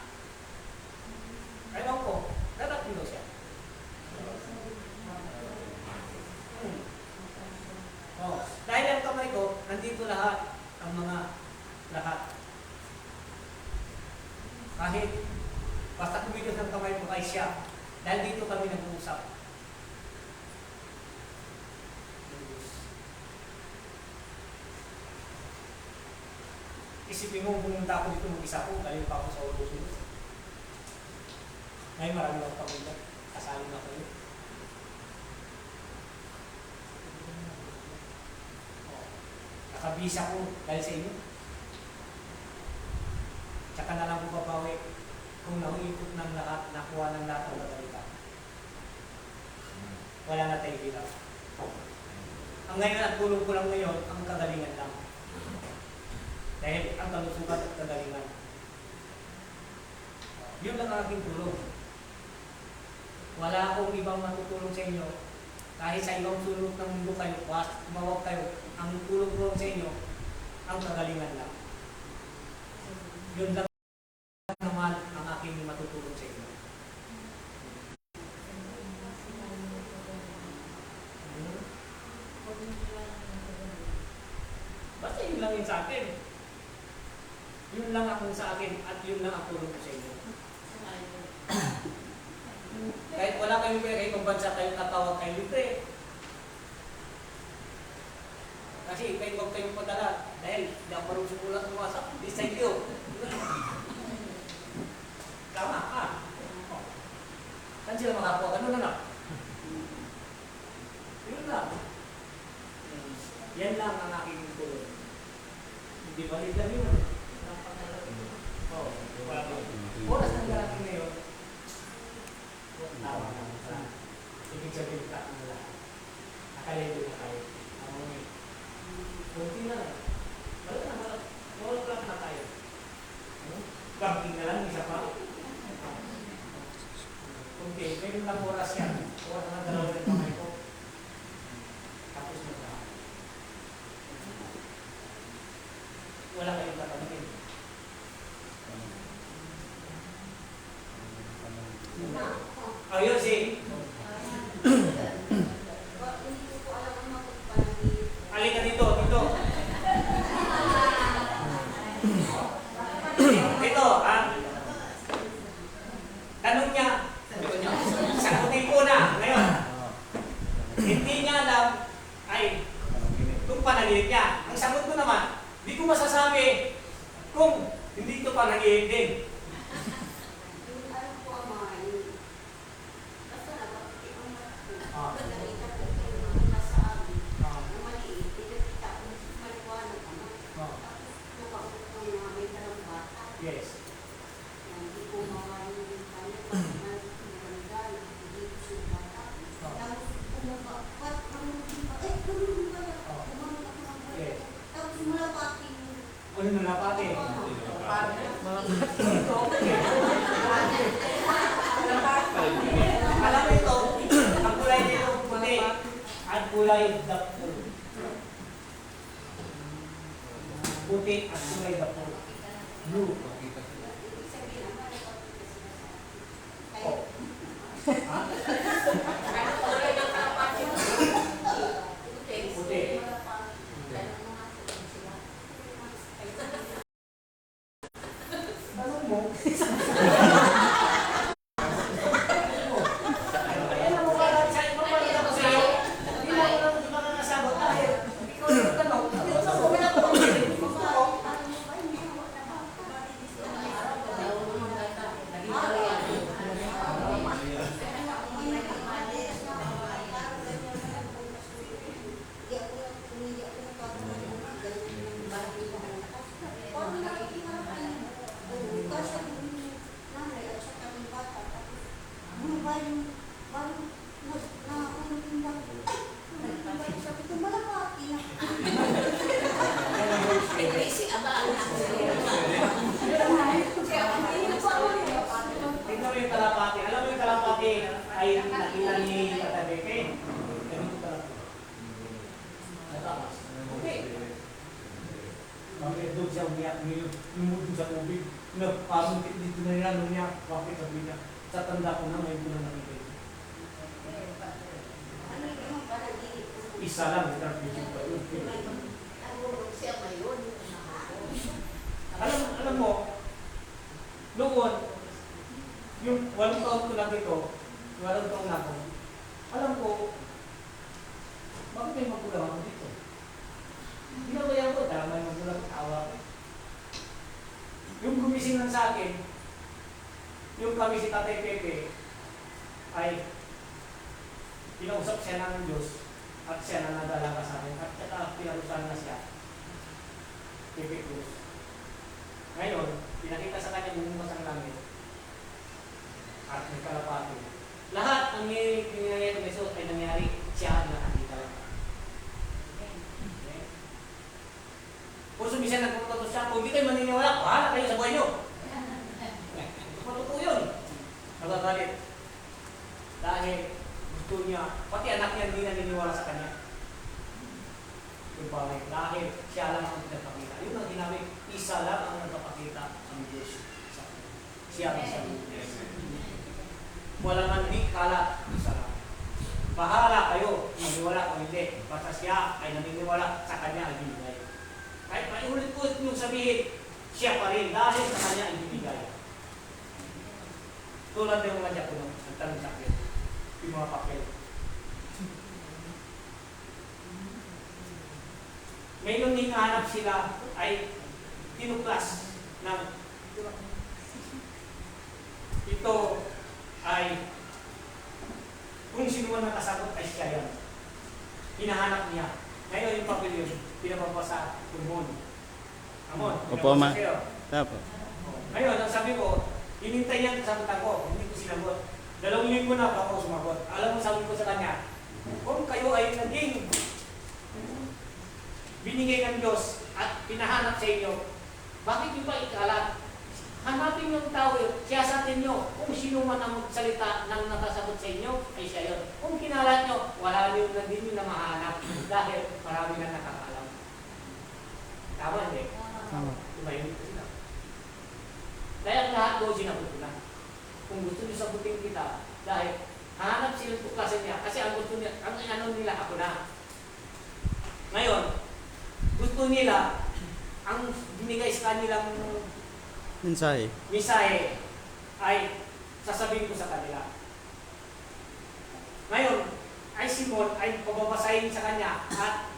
ewan ko, darating daw siya. Oh, dahil ang kamay ko, nandito lahat, ang mga lahat. Kahit basta kumigil ng kamay ko ay siya. Dahil dito kami nag-uusap. Isipin mo, pumunta ako dito mag-isa ko, galing pa ako sa Olusun. Ngayon marami akong pamunta. Kasali na kayo. Nakabisa ko dahil sa inyo. Tsaka na lang ko babawi kung nahuikot ng lahat, nakuha ng lahat ng batalita. Wala na tayo bilang. Ang ngayon at tulong ko lang ngayon, ang kagalingan lang. Dahil ang kalusugan at kagalingan. Yun lang ang aking tulong. Wala akong ibang matutulong sa inyo. Kahit sa ibang sulok ng mundo kayo, tumawag kayo, ang tulong sa inyo, ang kagalingan lang. Yun lang naman ang aking matutulong sa inyo. Basta yun lang yun sa akin. Yun lang ako sa akin at yun lang ang tulong ko sa inyo. Kahit wala kayo kayo kaya ibang bansa kayo tatawag kayo libre. Kasi kayo huwag kayong padala dahil hindi ako marunong sumulat sumasak, hindi sa iyo. Tama ka. Saan sila makakuha? Ganun na lang. Yun lang. Yan lang ang aking tulong. Hindi ba nila yun? Oo. Oras ng garating na yun. Tawa na mo sa ibig sabihin ka ng lahat. Nakalendo na tayo. Kunti na lang. Wala lang na tayo. Camping na lang, isa pa. Kunti, mayroon lang oras yan. Oras na dalawa rin kamay ko. Tapos na ba? Wala kayong tatanungin. Ayun si. Alika dito, dito. Dito, ha? Tanong niya. Sagutin ko na. Ngayon. Hindi niya alam ay kung panaginip niya. Ang sagot ko naman, hindi ko masasabi kung hindi ito panaginip din. Yes. Ano na napati? Alam mo ito, ang kulay nito puti, ang kulay dapol. Puti at kulay dapol. Blue. Oh. Ha? Puti. Tanong mo. Ayan ang mukha lang sa ibang mga ako sa iyo. Hindi mo lang makakasagot dahil ikaw yung tanong. Sa mga ako. Tingnan mo yung kalapati. Alam mo yung kalapati ay nakita ni Tata Beke. Ganito kalapati. Natakas. Okay. Bakit doon siya umiyak, lumudod sa tubig. Parang dito na nila nung niya. Bakit sabi niya? Sa tanda ko na ngayon ko na nakita. Isa lang, interpretation pa yun. Alam mo, noon, yung 8 taon ko na dito, 8 taon na ako, alam ko, bakit may magulang ako dito? Ginabayan ko, dahil may magulang ko, tawa ko. Yung gumising lang sa akin, yung kami si Tatay Pepe, ay pinausap siya ng Diyos at siya na nadalaga sa akin at saka pinarusahan na siya. Pepe Cruz. Ngayon, pinakita sa kanya bumukas ang langit at may kalapati. Lahat ang nangyayari ng Yesus ay nangyari siya ang nakakita lang. Okay? Kung sumisa nagpupunta siya, kung hindi kayo maniniwala, bahala kayo sa buhay nyo. Matotoo yun. Nagagalit. Dahil gusto niya, pati anak niya hindi naniniwala sa kanya. Dahil siya lang ang nagpapakita. Yun ang ginamit, isa lang ang nagpapakita ang Diyos sa kanya. Siya lang sa Diyos. Walang manikala, isa lang. Bahala kayo, naniniwala o hindi. Basta siya ay naniniwala sa kanya ang binigay. Kahit maiulit-ulit yung sabihin, siya pa rin dahil sa kanya ang binigay. Tulad ng mga Diyakono, ang tanong sa akin. yung mga papel. Ngayon hinahanap sila ay tinuklas ng ito ay kung sino man nakasagot ay siya yan. Hinahanap niya. Ngayon yung papel yun, pinapapa sa pulmon. Amon, Opo, ma. pinapapa Tapo. ngayon, ang sabi ko, hinintay yan sa sagutan ko, hindi ko sinagot. 2 linggo na ako sumagot. Alam mo, sabi ko sa kanya, kung kayo ay naging binigay ng Diyos at pinahanap sa inyo, bakit nyo ba ikalat? Hanapin yung tao, siyasatin nyo kung sino man ang salita ng nakasagot sa inyo, ay siya yun. Kung kinalat nyo, wala nyo na din na mahanap dahil marami na nakakalam. Tama, hindi? Tama. Tumayos ko sila. Dahil ang lahat doon sinagot ko na. Kung gusto nyo sagutin kita, dahil hanap sila tuklasin niya, kasi ang gusto niya, ang ano nila ako na. Ngayon, gusto nila, ang binigay sa kanilang Mensahe. misahe ay sasabihin ko sa kanila. Ngayon, ay Simon ay pababasahin sa kanya at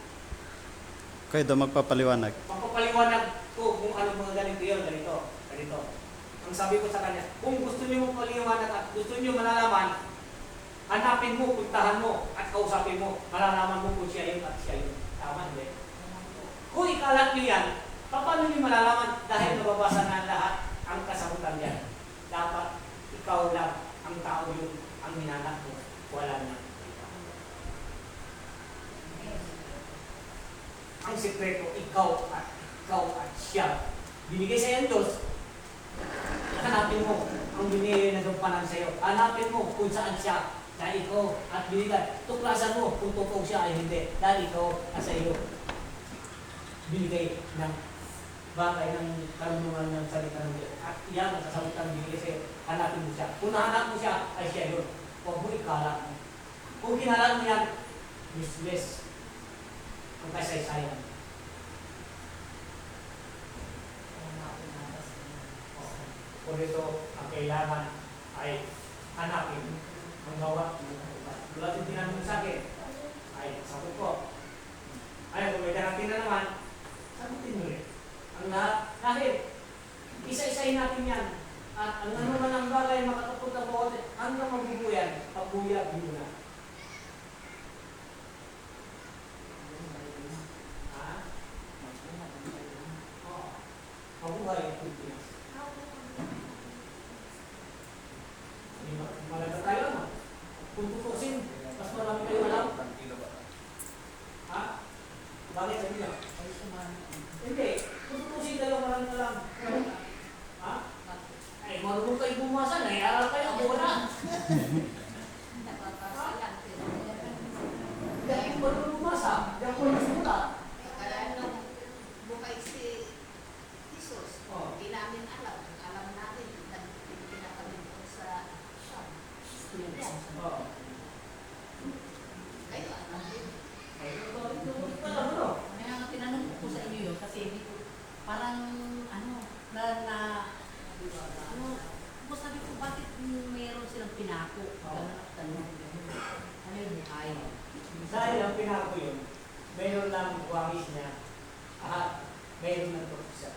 Kayo daw magpapaliwanag. magpapaliwanag ko kung ano mga ganito yun, ganito. Ang sabi ko sa kanya, kung gusto niyo magpaliwanag at gusto niyo malalaman, hanapin mo, puntahan mo, at kausapin mo, malalaman mo kung siya yun at siya yun. Tama, hindi? Kung ikalat niyo yan, paano niyo malalaman dahil nababasa na lahat ang kasagutan yan? Dapat ikaw lang ang tao yun ang hinanap mo. Wala na. Ang sikreto, ikaw at siya. Binigay sa iyo ng Diyos, hanapin mo ang binigay na gampanan sa iyo. Hanapin mo kung saan siya. Dahil ikaw at binigay. Tuklasan mo kung totoo siya ay hindi. Dahil ikaw at sa iyo. Binigay ng bagay ng karunungan ng salita ng Diyos. At iyan ang kasagutan binigay sa iyo. Hanapin mo siya. Kung nahanap mo siya, ay siya yun. Huwag mo ikalat mo. Kung kinalat mo yan, useless ang kasaysayan. Kung ito, ang kailangan ay hanapin ang gawa ng katubat. Tulad yung tinanong sa akin, ay sagot ko. Ay, kung may darating na naman, sagutin mo rin. Ang lahat, dahil isa-isahin natin yan. At ang ano man ang bagay makatapot ng bawat hanggang mabubuyan, pagbuya, biuna. Ha? Oo. Mabuhay ang Pilipinas. Malaga tayo, no? Kung tutusin, mas marami kayo alam. Ha? Bakit sabi niya? Hindi. Kung tutusin kayo, marami alam. Ha? Ay, marunong kayo bumasa, naiaral kayo, ako wala. Hindi ako marunong bumasa, hindi ako nasulat. Kaya nga tinanong ko sa inyo yun kasi hindi ko, parang sabi ko bakit mayroon silang pinako? Tanong. Ano yun? Ay. Dahil ang pinako yun, mayroon lang wangis niya at mayroon ng propisa.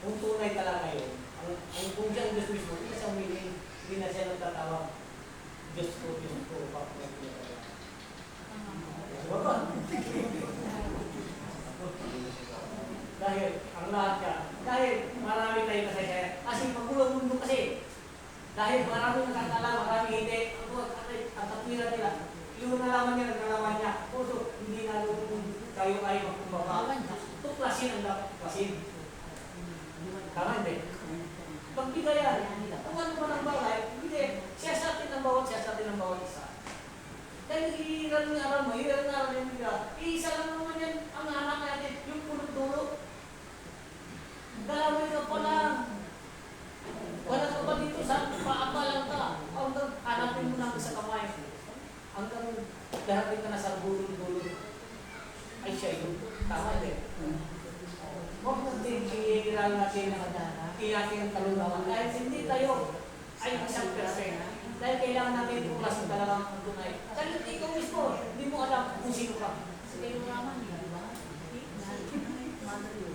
Kung tunay talaga yun, kung siya ang Diyos mismo, hindi na siya umiling, hindi na siya nagtatawag. Diyos ko, Papa, dahil ang lahat ka, dahil marami tayong kasaysayan. Kasi magulang mundo kasi. Dahil marami nakakala, marami hindi. Ang katwiran nila, yung nalaman niya, nagkalaman niya. Puso, hindi na kung kayo ay magkumbaba. Tuklasin ang dapat tuklasin. Tama hindi? Pagbigayan, kung ano man ang bagay, hindi. Siyasatin ang bawat isa. Dahil hihiran ng aral mo, hihiran ng aral yung biga. Isa lang naman yan, ang anak natin, yung punot-dulo. Dalawin ka pa lang. Wala ka pa dito sa paapa lang ka. Hanggang hanapin mo lang sa kamay. Hanggang darating ka na sa dulo-dulo. Ay siya yun. Tama din. Huwag mo din hihiran natin ang natin ang kaluluwa. Dahil hindi tayo ay isang persen. Dahil kailangan namin pumasok talagang ang tunay. Dahil ikaw mismo, hindi mo alam kung sino ka. Kasi kayo naman, di ba? Mother yun.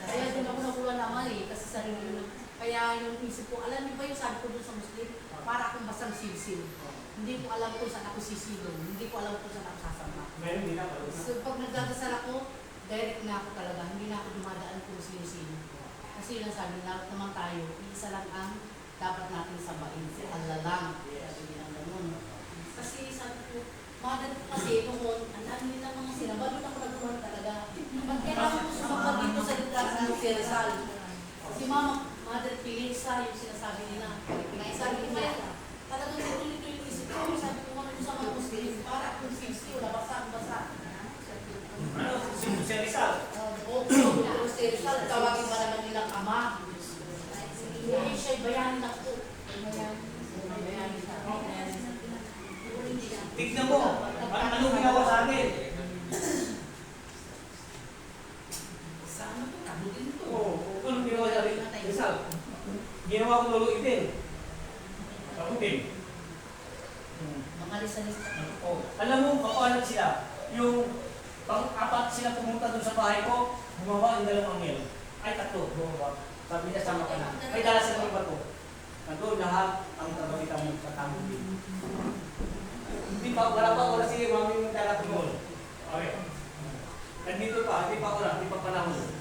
Kaya din ako nakuha naman eh, kasi sarili yun. Kaya yung isip ko, alam niyo ba yung sabi ko doon sa Muslim? Para akong basang sisil. Hindi ko alam kung saan ako sisilong. Hindi ko alam kung saan ako sasama. Meron din ako. So pag nagdadasal ako, direct na ako talaga. Hindi na ako dumadaan kung sino-sino. Kasi yun ang sabi, lahat naman tayo, isa lang ang dapat natin sabain. Si Allah lang. Sabi nilang ganun. Kasi sabi ko, mother ko kasi noon, ang dami nila mga sila. Bago ako nagkuhan talaga. Pag kailangan ko sumabag dito sa lugar ng si Rizal. Si Mama, Mother Teresa, yung sinasabi nila. Sabi ko kaya, talagang nilito yung isip ko. Sabi ko, ano sa mga Muslim, para kung sisi, wala basa. Ano, si Rizal? Oo, si Rizal, tawagin pa naman nilang ama. Hindi siya'y bayanin ako. Bayanin siya. Tignan mo, anong ginawa sa akin? Sa ano to? Kabulin to. Oo, anong ginawa sa akin? Rizal, ginawa ko luluin din. Kaputin. Mga lisa-lisa. Oh, alam mo, kapalag sila. Yung pang-apat sila pumunta doon sa bahay ko, bumawa yung dalawang angel. Ay, tatlo, bumawa. Sabi niya, sama ka na. Ay, dala sila ng bato. Nandun lahat ang trabalita mo sa tamong din. Hindi pa, wala si mami yung dala tumol. Okay. Nandito pa, hindi pa panahon.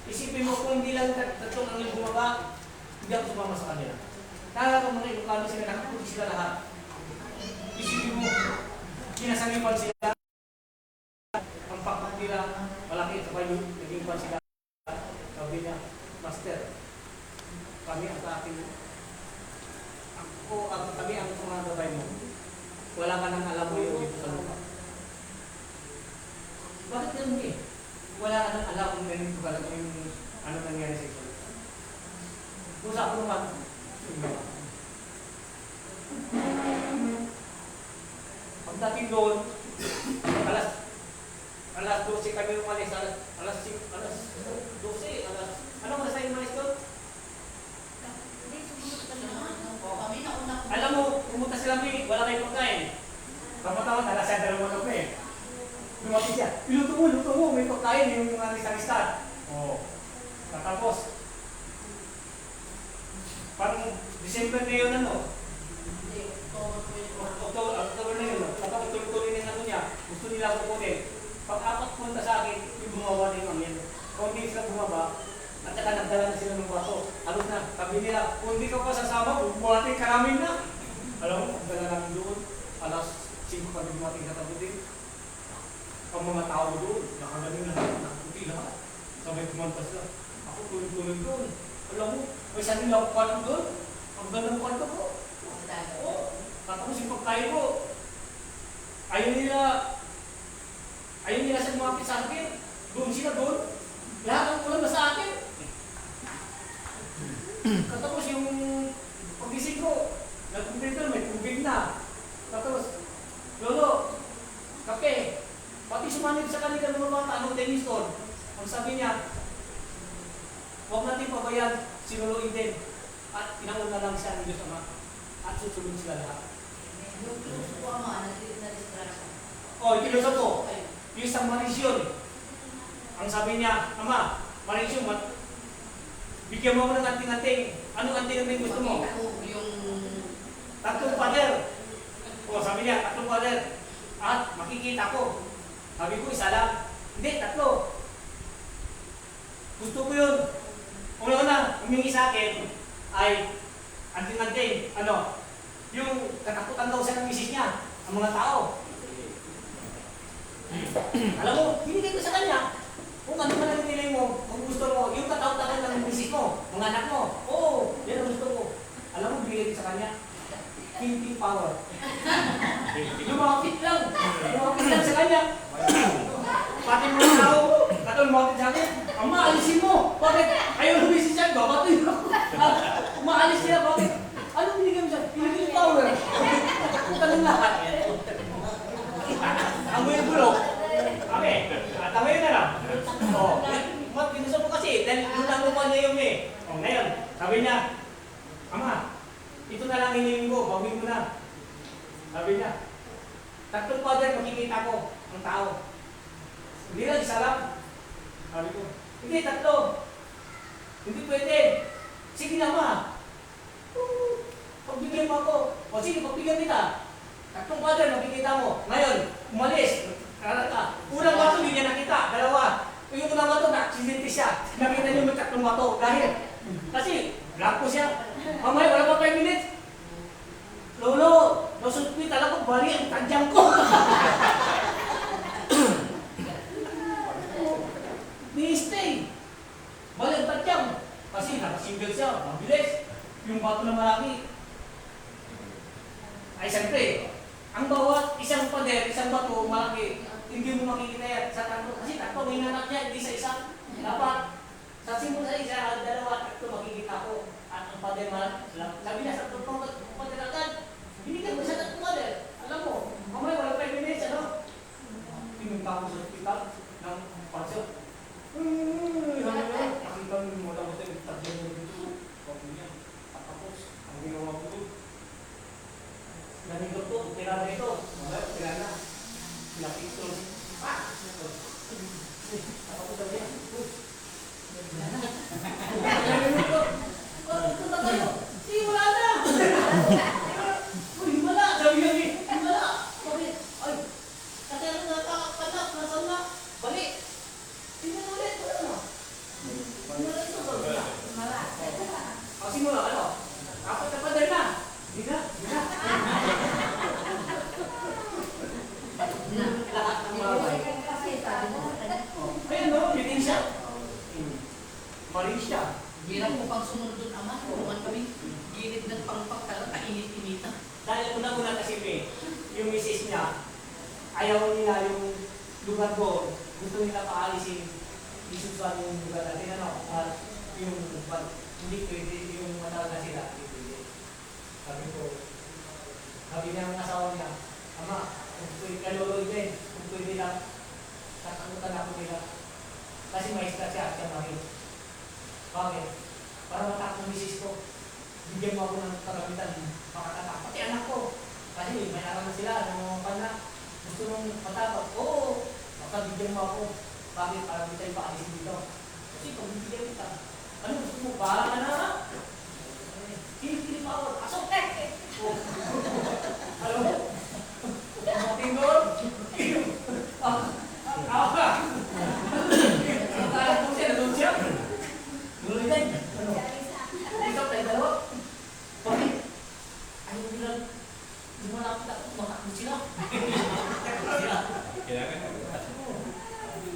Isipin mo kung hindi lang tatlong angel bumaba, hindi ako sumama sa kanila. Nalala ko mga Ilocano sila, nakaputi sila lahat. Isipin mo, kinasanipan sila. Ang pakpak nila, malaki at saka yung naging pan sila. Sabi niya, Master, kami ang ating kami ang mga gabay mo. Wala ka nang alam mo yung dito sa lupa. Bakit ganun eh? Wala ka nang alam kung ganito ka lang yung ano nangyari sa ito. Usap ko naman. Pagdating doon, alas 12 kami umalis, alas 12, ano oras tayo umalis doon? Hindi, sumunod ka naman. Kami na una. Alam mo, pumunta sila kami, wala kayong pagkain. Kapatawad, alas 7 na naman kami. Lumapit siya, luto mo, may pagkain, yung mga lista-lista. Oo. Tapos, parang December na yun, ano? Hindi, October na yun, tapos tuloy-tuloy na yung ano niya, gusto nila kukunin. Pag-apat punta sa akin, yung bumawa na yung angin. Kung hindi sila bumaba, at saka nagdala na sila ng baso. Alos na, sabi nila, kung hindi ka pa sasama, bumating ka namin na. Alam mo, nagdala namin doon, alas 5 pa din bumating sa tabutin. Ang mga tao doon, nakagaling na, nakaputi lahat. Sabay kumanta sila. Ako tulog-tulog doon. Alam mo, may sarili ako kwarto doon. Ang ganda ng kwarto ko. Oo. Tapos yung pagkain ko, ayaw nila sa lumapit sa akin. Doon sila doon. Lahat ang ulam na sa akin. Katapos yung pagising ko, nag-computer, may tubig na. Tapos, Lolo, kape. Pati sumanib sa kanila ng mga tanong tennis court. Ang sabi niya, huwag natin pabayaan si Lolo Eden. At inauna lang siya ng Diyos Ama. At susunod sila lahat. yung pinuso ko ama, na-distraction. O, ipinuso ko. Yung isang Marisyon. Ang sabi niya, Ama, Marisyon, bigyan mo ako ng anting-anting. Anong anting-anting gusto mo? Makita ko yung... Tatlong pader. O, sabi niya, tatlong pader. At makikita ko. Sabi ko, isa lang. Hindi, tatlo. Gusto ko yun. Una-una, humingi sa akin ay anting-anting. Ano? Yung katakutan daw siya ng misis niya. Ang mga tao. Alam mo, binigay ko sa kanya. Kung ano man ang nilay mo, kung gusto mo, yung katakutan ng misis mo, mga anak mo. Oo, yan ang gusto ko. Alam mo, binigay ko sa kanya. Thinking power. Lumapit lang. Lumapit lang sa kanya. Pati mga tao, katong lumapit sa akin, Ama, alisin mo! Bakit? Ayaw lumisin siya, babatoy ako. Umaalis siya, bakit? Anong binigay mo siya? Binigay yung power. Puta ng lahat. Ang may bulok. Okay, tama yun na lang. O, pinuso mo kasi, dahil lulang lupa niya yung eh. O, ngayon, sabi niya, Ama, ito na ang hiniling ko, bawin mo na. Sabi niya, 3 father makikita ko ang tao. Hindi lang, isa lang. Sabi ko, hindi, 3. Hindi pwede. Sige na ma. Pagbigyan mo ako. O sige, pagbigyan kita. 3 father makikita mo. Ngayon, umalis. Karata. Unang bato, hindi niya nakita. 2. Yung unang bato, naksidente siya. Nakita niyo may 3 bato. Dahil, kasi, blanco siya. Mamaya, wala pa 5 minutes. Lolo, hospital ako, bali ang tadyang ko. Ni-stay. Bali ang tadyang. Kasi nakasingle siya, mabilis. Yung bato na malaki. Ay, siyempre, ang bawat isang pader, isang bato malaki, hindi mo makikita yan sa 3. Kasi 3 may nanak niya, hindi sa isa. Dapat, sa simula sa isa, 2, 3 makikita ko. At ang pader malaki. Sabi niya sa 3 pader agad. Binigyan ko sa 3 pader. Alam mo, mamaya wala 5 minutes, ano? Pinunta ko sa hospital ng pansyo. Nakita mo mo tapos yung tadyang mo dito. Pagod niya. Tapos, ang ginawa ko doon. Nanindot ko, tira na ito. Mamaya, tira na. Lapit ko. Tapos sabi niya, nanindot ko. Punta tayo. Sige, wala na. Uy, wala. Sabi niya, wala. Bakit? Ay, kasi ano nakakapanak, nasaan na? Balik. Tingnan ulit, wala na. Tingnan ito, wala. Kasi mo lang, ano? Apat na pader na. Hindi na, hindi na. Lahat ng mga bahay. Ayun, no? Bitin siya. Maling siya. Hirap mo pang sumunod doon, ama. Tulungan kami. Gilid ng pangpagkalang kainit-inita. Dahil una-una kasi yung misis niya, ayaw nila yung lugar ko. Gusto nila paalisin. Isusuan yung lugar natin. Ano? Yung hindi pwede yung matalaga sila. Hindi pwede. Sabi niya ang asawa niya, ama, kung pwede kaluluin din, kung pwede lang, tatakutan ako nila. Kasi maestra siya, siya mahil. Bakit? Para matakot ng misis ko. Bigyan mo ako ng karamitan, makatatak. Pati anak ko. Kasi may aral na sila, nangungupan na. Gusto nung matakot. Oo, makabigyan mo ako. Bakit? Para di tayo paalisin dito. Kasi pagbibigyan kita. Ano gusto mo? Bahala ka na. Kilit-kilit pa ako. Asok! Alam mo? Mating doon. Ako ka. Akala ko siya, nandun siya. Nuloy tayo. Ano? Ikaw tayo dalawa. Bakit? Ayaw bilang lumalapit ako, matakot sila.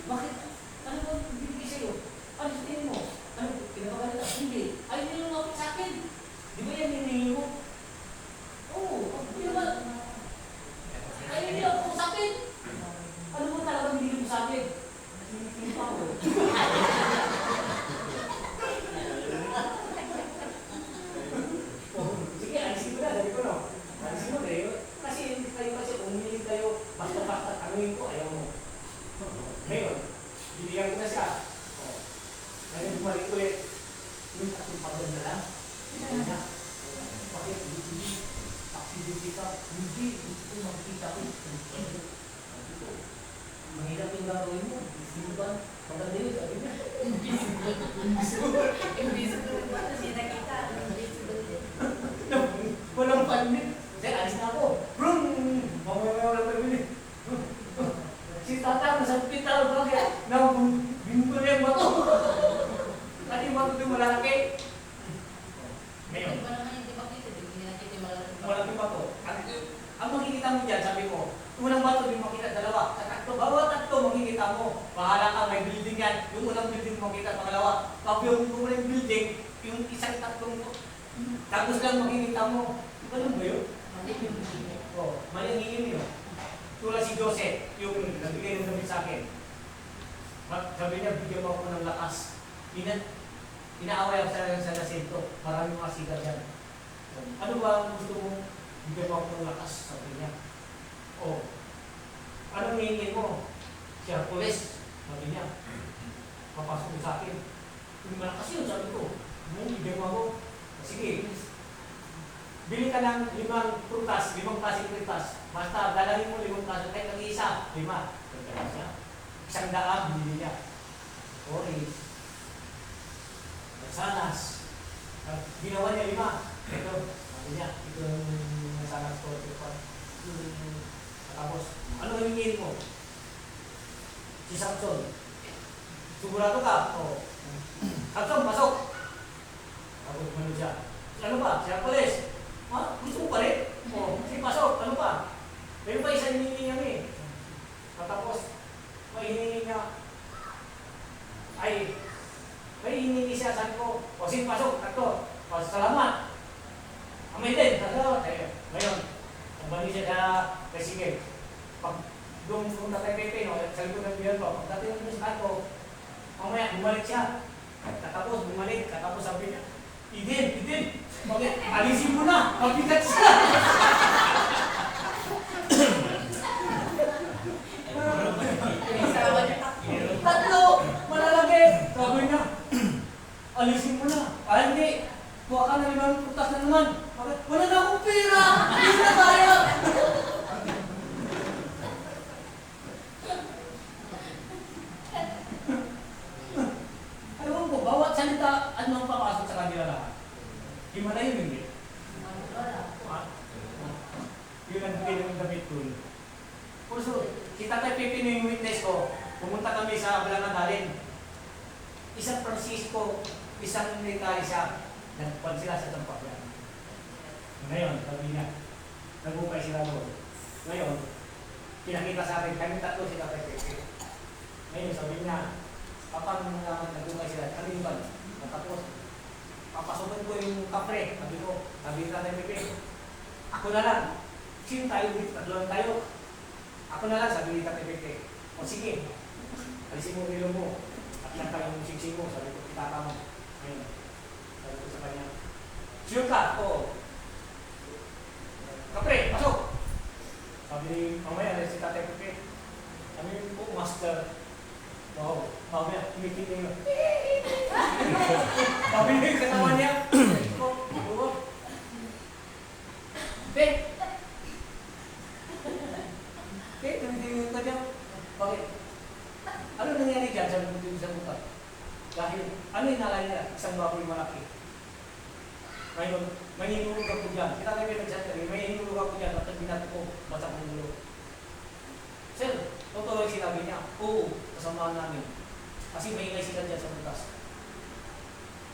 Bakit? Ano ba bibigay sa'yo? Ano sa tingin mo? Ano? Pinapagalit ako? Hindi. Ayaw nila lumapit sa akin. Di ba yan hinihingi mo? Oo. Di ba? Ayaw nila ako sa akin. Ano mo talagang binigay mo sa akin? Hindi pa ako. Sige, alisin ko na. Sabi ko, no? Alisin mo kayo. Kasi hindi kayo kasi umiling kayo. Basta-basta tanungin ko, ayaw mo. Ngayon, bibigyan ko na siya. Ngayon, bumalik ulit. Yung tatlong pagod na lang. Hindi na. Bakit? Hindi. Accidente ka. Hindi. Gusto ko makikita ko. Mahirap yung gagawin mo. Hindi ba? Maganda yun. Sabi niya. Invisible. Invisible ba? Kasi nakita. Invisible din. Walang pandit. Kasi alis na ako. Brum! Mamaya walang pandit. Si Tata nasa hospital. Bakit? Binuto niya yung bato. At yung bato yung malaki. Ngayon. Iba naman yung dibakit. Hindi nakita yung malalaki. Malaking bato. Ang makikita mo dyan, sabi ko, unang bato yung makita, 2. Sa 3, bawat 3 makikita mo. Bahala ka, may building yan. Yung unang building makikita, pangalawa. Pag yung unang building, yung isang 3 tapos lang makikita mo. Ano ba yun? Oo, mali ang hingin yun. Tulad si Jose, yung nagbigay ng damit sa akin. Sabi niya, bigyan mo ako ng lakas. Inaaway ako sa lasento. Maraming mga sigat yan. Ano ba ang gusto mong bigyan mo ako ng lakas? Sabi niya. Oh. Anong hingin mo? Si Hercules. Sabi niya. Papasok mo sa akin. Kung malakas yun, sabi ko. Bigyan mo ako. Sige. bili ka ng 5 prutas, 5 klaseng prutas. Basta dalawin mo 5 klase, kahit mag-isa, 5. Pagkala siya. 100 binili niya. Orange. Mansanas. Ginawa niya 5. Ito, sabi niya, ito yung mansanas ko. Tapos, ano hingin mo? Si Samson. Sigurado ka? Oo. Samson, pasok! Tapos, ano siya? Ano ba? Siya polis. Ha? Gusto mo pa rin? Oo. Sige, pasok. Ano pa? Meron pa isang hinihingi niya eh. Tapos, may hinihingi niya. Ay, may hinihingi siya. Sabi ko, o sige, pasok. Takto. Salamat. Amay din. Salamat. Ngayon, balik siya kay sige. Pag doon punta kay Pepe, no, sa likod ng biyan ko, pag dating ng sa ko, mamaya bumalik siya. Katapos bumalik, katapos sabi niya, Idin, bakit? Alisin mo na, mabigat siya. Tatlo, malalaki. Sabi niya, alisin mo na. Ah, hindi. Kuha ka na 5 prutas na naman. Bakit? Wala na akong pera. Hindi na tayo. Alam mo, bawat salita, ano ang papasok sa kanila lahat? Himala yun, hindi. Yun ang bigay ng damit ko. Puso, si Tatay Pepe na yung witness ko, pumunta kami sa Balangadalin. Isang Francisco, isang military siya, nagpan sila sa Tampaklan. Ngayon, sabi niya, nagupay sila doon. Ngayon, pinakita sa akin, kami tatlo si Tatay Pepe. Ngayon, sabi niya, kapag nagupay sila, kami ba? Tapos, papasukin ko yung kapre, sabi ko, sabi ni Tatay Pepe, ako na lang. Sino tayo dito? Tatlo lang tayo. Ako na lang, sabi ni Tatay Pepe. O sige, alisin mo nilo mo. At lang tayo yung singsing mo. Sabi ko, itata mo. Ngayon, sabi ko sa kanya, sure ka? Oo. Kapre, pasok! Sabi ni mamaya, si Tatay Pepe. Sabi ko, master. Wow, mamaya, tumitin niyo. Sabi niya yung kasama niya. Pe! Tumitingin ka niya. Bakit? Ano nangyari dyan? Sabi ko dito sa buka. Dahil, ano yung nalala niya? Isang baboy malaki. Ngayon, may hinulog ako dyan. Kita kayo nagsasabi, may hinulog ako dyan. At binato ko, bata kong gulo. Sir, totoo yung sinabi niya. Oo, kasamahan namin. Kasi may ingay sila dyan sa bukas.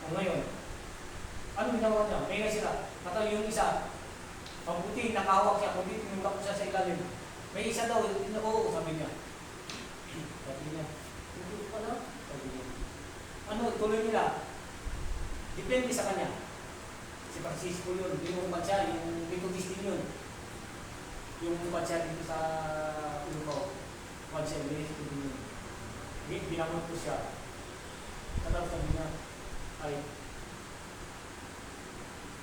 O ngayon, ano ginawa niya? May ingay sila. Kataw yung isa, mabuti, nakahawak siya, mabuti, tinulak ko siya sa ilalim. May isa daw, oo, sabi niya. Sabi niya, hindi pala. Sabi niya. Ano, tuloy nila. Depende sa kanya. Si Francisco yun, yung bansya, yung Methodistin yun. Yung bansya dito sa Uruguay. Bansya, Methodistin yun. Binamot ko siya. Tapos sabi niya, ay,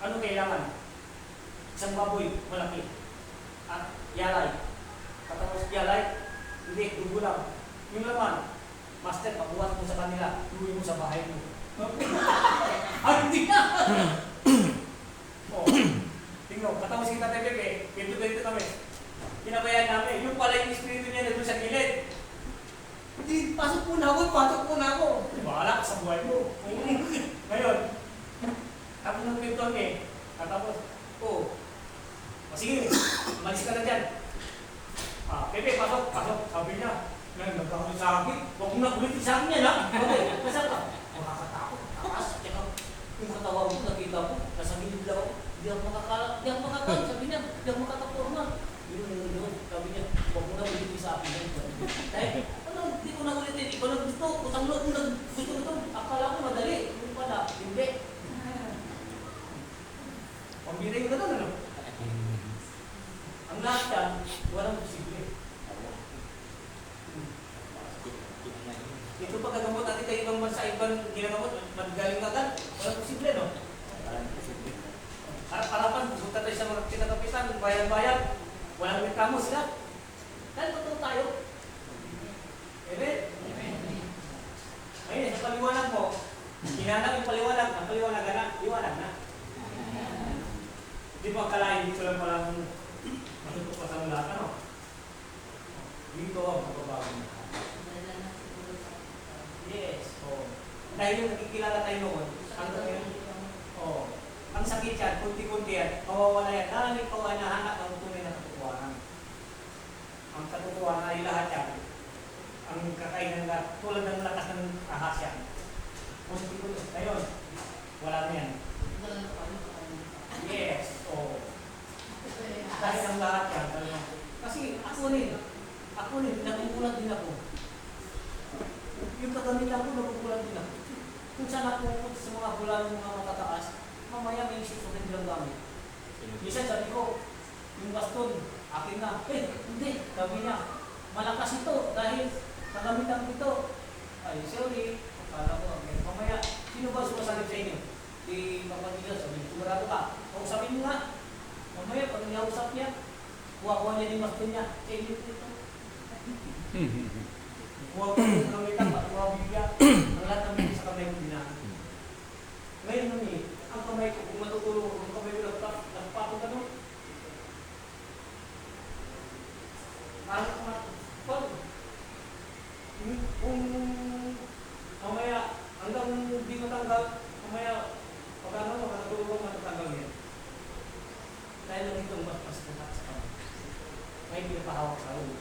ano kailangan? Isang baboy, malaki. At yalay. Katapos yalay, hindi, dugo lang. Yung laman, master, pagbuhat mo sa kanila, luwi mo sa bahay mo. Ay, hindi na! O, tingnan, katapos si Tatay Pepe, pinto-pinto kami. Pinabayaan namin, yung pala yung espiritu niya na doon sa gilid. Hindi, pasok po na ako. Bahala ka sa buhay mo. Ngayon, tapos ng pinto kami, katapos, sige, umalis ka na dyan. Pepe, pasok. Sabi niya, nagkakaroon sa akin. Huwag mo na ulitin sa akin yan, ha? Okay, kasal ka. Makakatakot. Takas, tsaka yung katawan mo, nakita mo, nasa gilid lang ako. Hindi ako makakain. Sabi niya, hindi ako makakaporma. Yun. Sabi niya, huwag mo na ulitin sa akin yan. Dahil, hindi ko na ulitin. Ikaw na gusto. Kusang load mo na gusto ito. Akala ko madali. Hindi pala. Hindi. Pambira yung gano'n, ano? Ang lahat yan, walang posible. Ito pagkagamot natin kayo ibang bansa, ibang ginagamot, magaling agad. Walang posible, no? Harap-harapan, pupunta tayo sa mga kinakapitan, bayan-bayan. Walang reklamo sila. Dahil totoo tayo. Amen? Ngayon, sa paliwanag mo, hinanap yung paliwanag, ang paliwanag na, liwanag na. Di ba kalahin dito lang palang matutok pa sa lahat, ano? Dito ang pagbabago niya. Yes, oo. Dahil yung nakikilala tayo noon, ang sakit yan, kunti-kunti yan, mawawala yan. Naranig ko ay nahanap ang tunay na katotohanan. Ang katotohanan ay lahat yan. Ang kakainan na tulad ng lakas ng ahas yan. Kunti-kunti. Ngayon, wala na yan. Yes, oo. Dahil ang lahat yan. Kasi ako rin, nakukulat din ako. Yung kagamitan ko, nakukulat din ako. Kung saan ako sa mga bulan ng mga matataas, mamaya may isip ko din lang gamit. Minsan sabi ko, yung baston, akin na. Hindi, sabi niya, malakas ito dahil kagamitan ko ito. Ay, sorry, akala ko, mamaya, sino ba sumasalit sa inyo? Di kapatid, sabi, sigurado ka. Kung sabi mo nga, mamaya, pag niyausap niya, kuha-kuha niya yung baston niya, inyo ito. Kuha ko yung kamitan, kuha bigya, ang lahat ng bigya sa kamay mo dinahan. Ngayon nun ang kamay ko, kung matutulog, ang kamay ko nagpapatong ka nun. Kung mamaya, hanggang hindi matanggal, mamaya, pag ano, matutulog, matatanggal yan. Dahil lang itong mas pumat sa kamay. May pinapahawak sa ulo.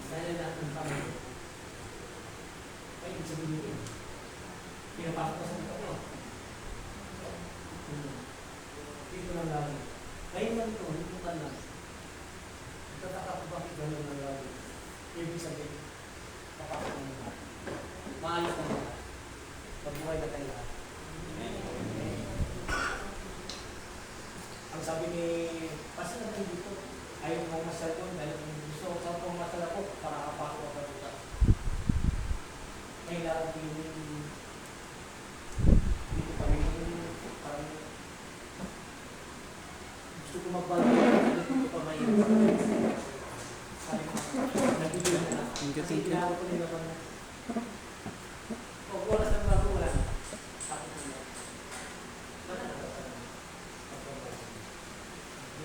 Dahil natin ang kamay ko. Ay, ibig sabihin yun. Pinapasok ko sa mga ko. Dito lang lagi. Ngayon lang ito, hindi ka lang. Tataka ko bakit gano'n lang lagi. Ibig sabihin, papasok mo lahat. Maayos na lahat. Pagbuhay na tayo lahat. Ang sabi ni Pastor na dito, ayaw mo masal ko dahil gusto ko sa pong masal ako para kapasok ako dito. Kailangan dito pa rin parang gusto ko magbago dito pa may sabi ko, nabili na lang. Kasi kailangan ko nila naman o oras ng bago wala.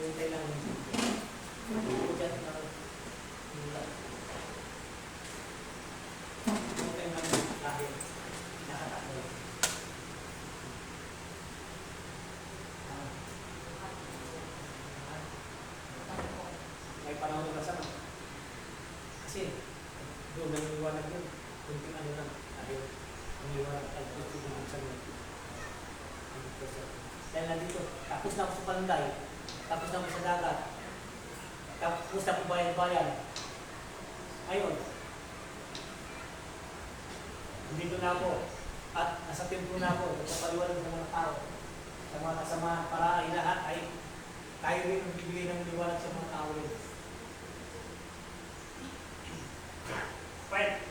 Yung kailangan dyan na dahil nakatakbo. May panahon na kasama. Kasi doon may iwanag yun. Kunting ano lang. Dahil ang iwanag ay tutulungan sa mga. Dahil nandito, tapos na ako sa palanday. Tapos na ako sa dagat. Tapos na ako bayan-bayan. Ayun. Dito na ako at nasa templo na ako nagpapaliwanag ng mga tao sa mga kasama para ay lahat ay tayo rin ang bibigay ng liwanag sa mga tao rin. Fight!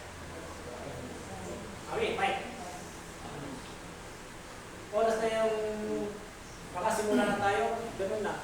Fight! Oras na yung makasimula na tayo, ganun na.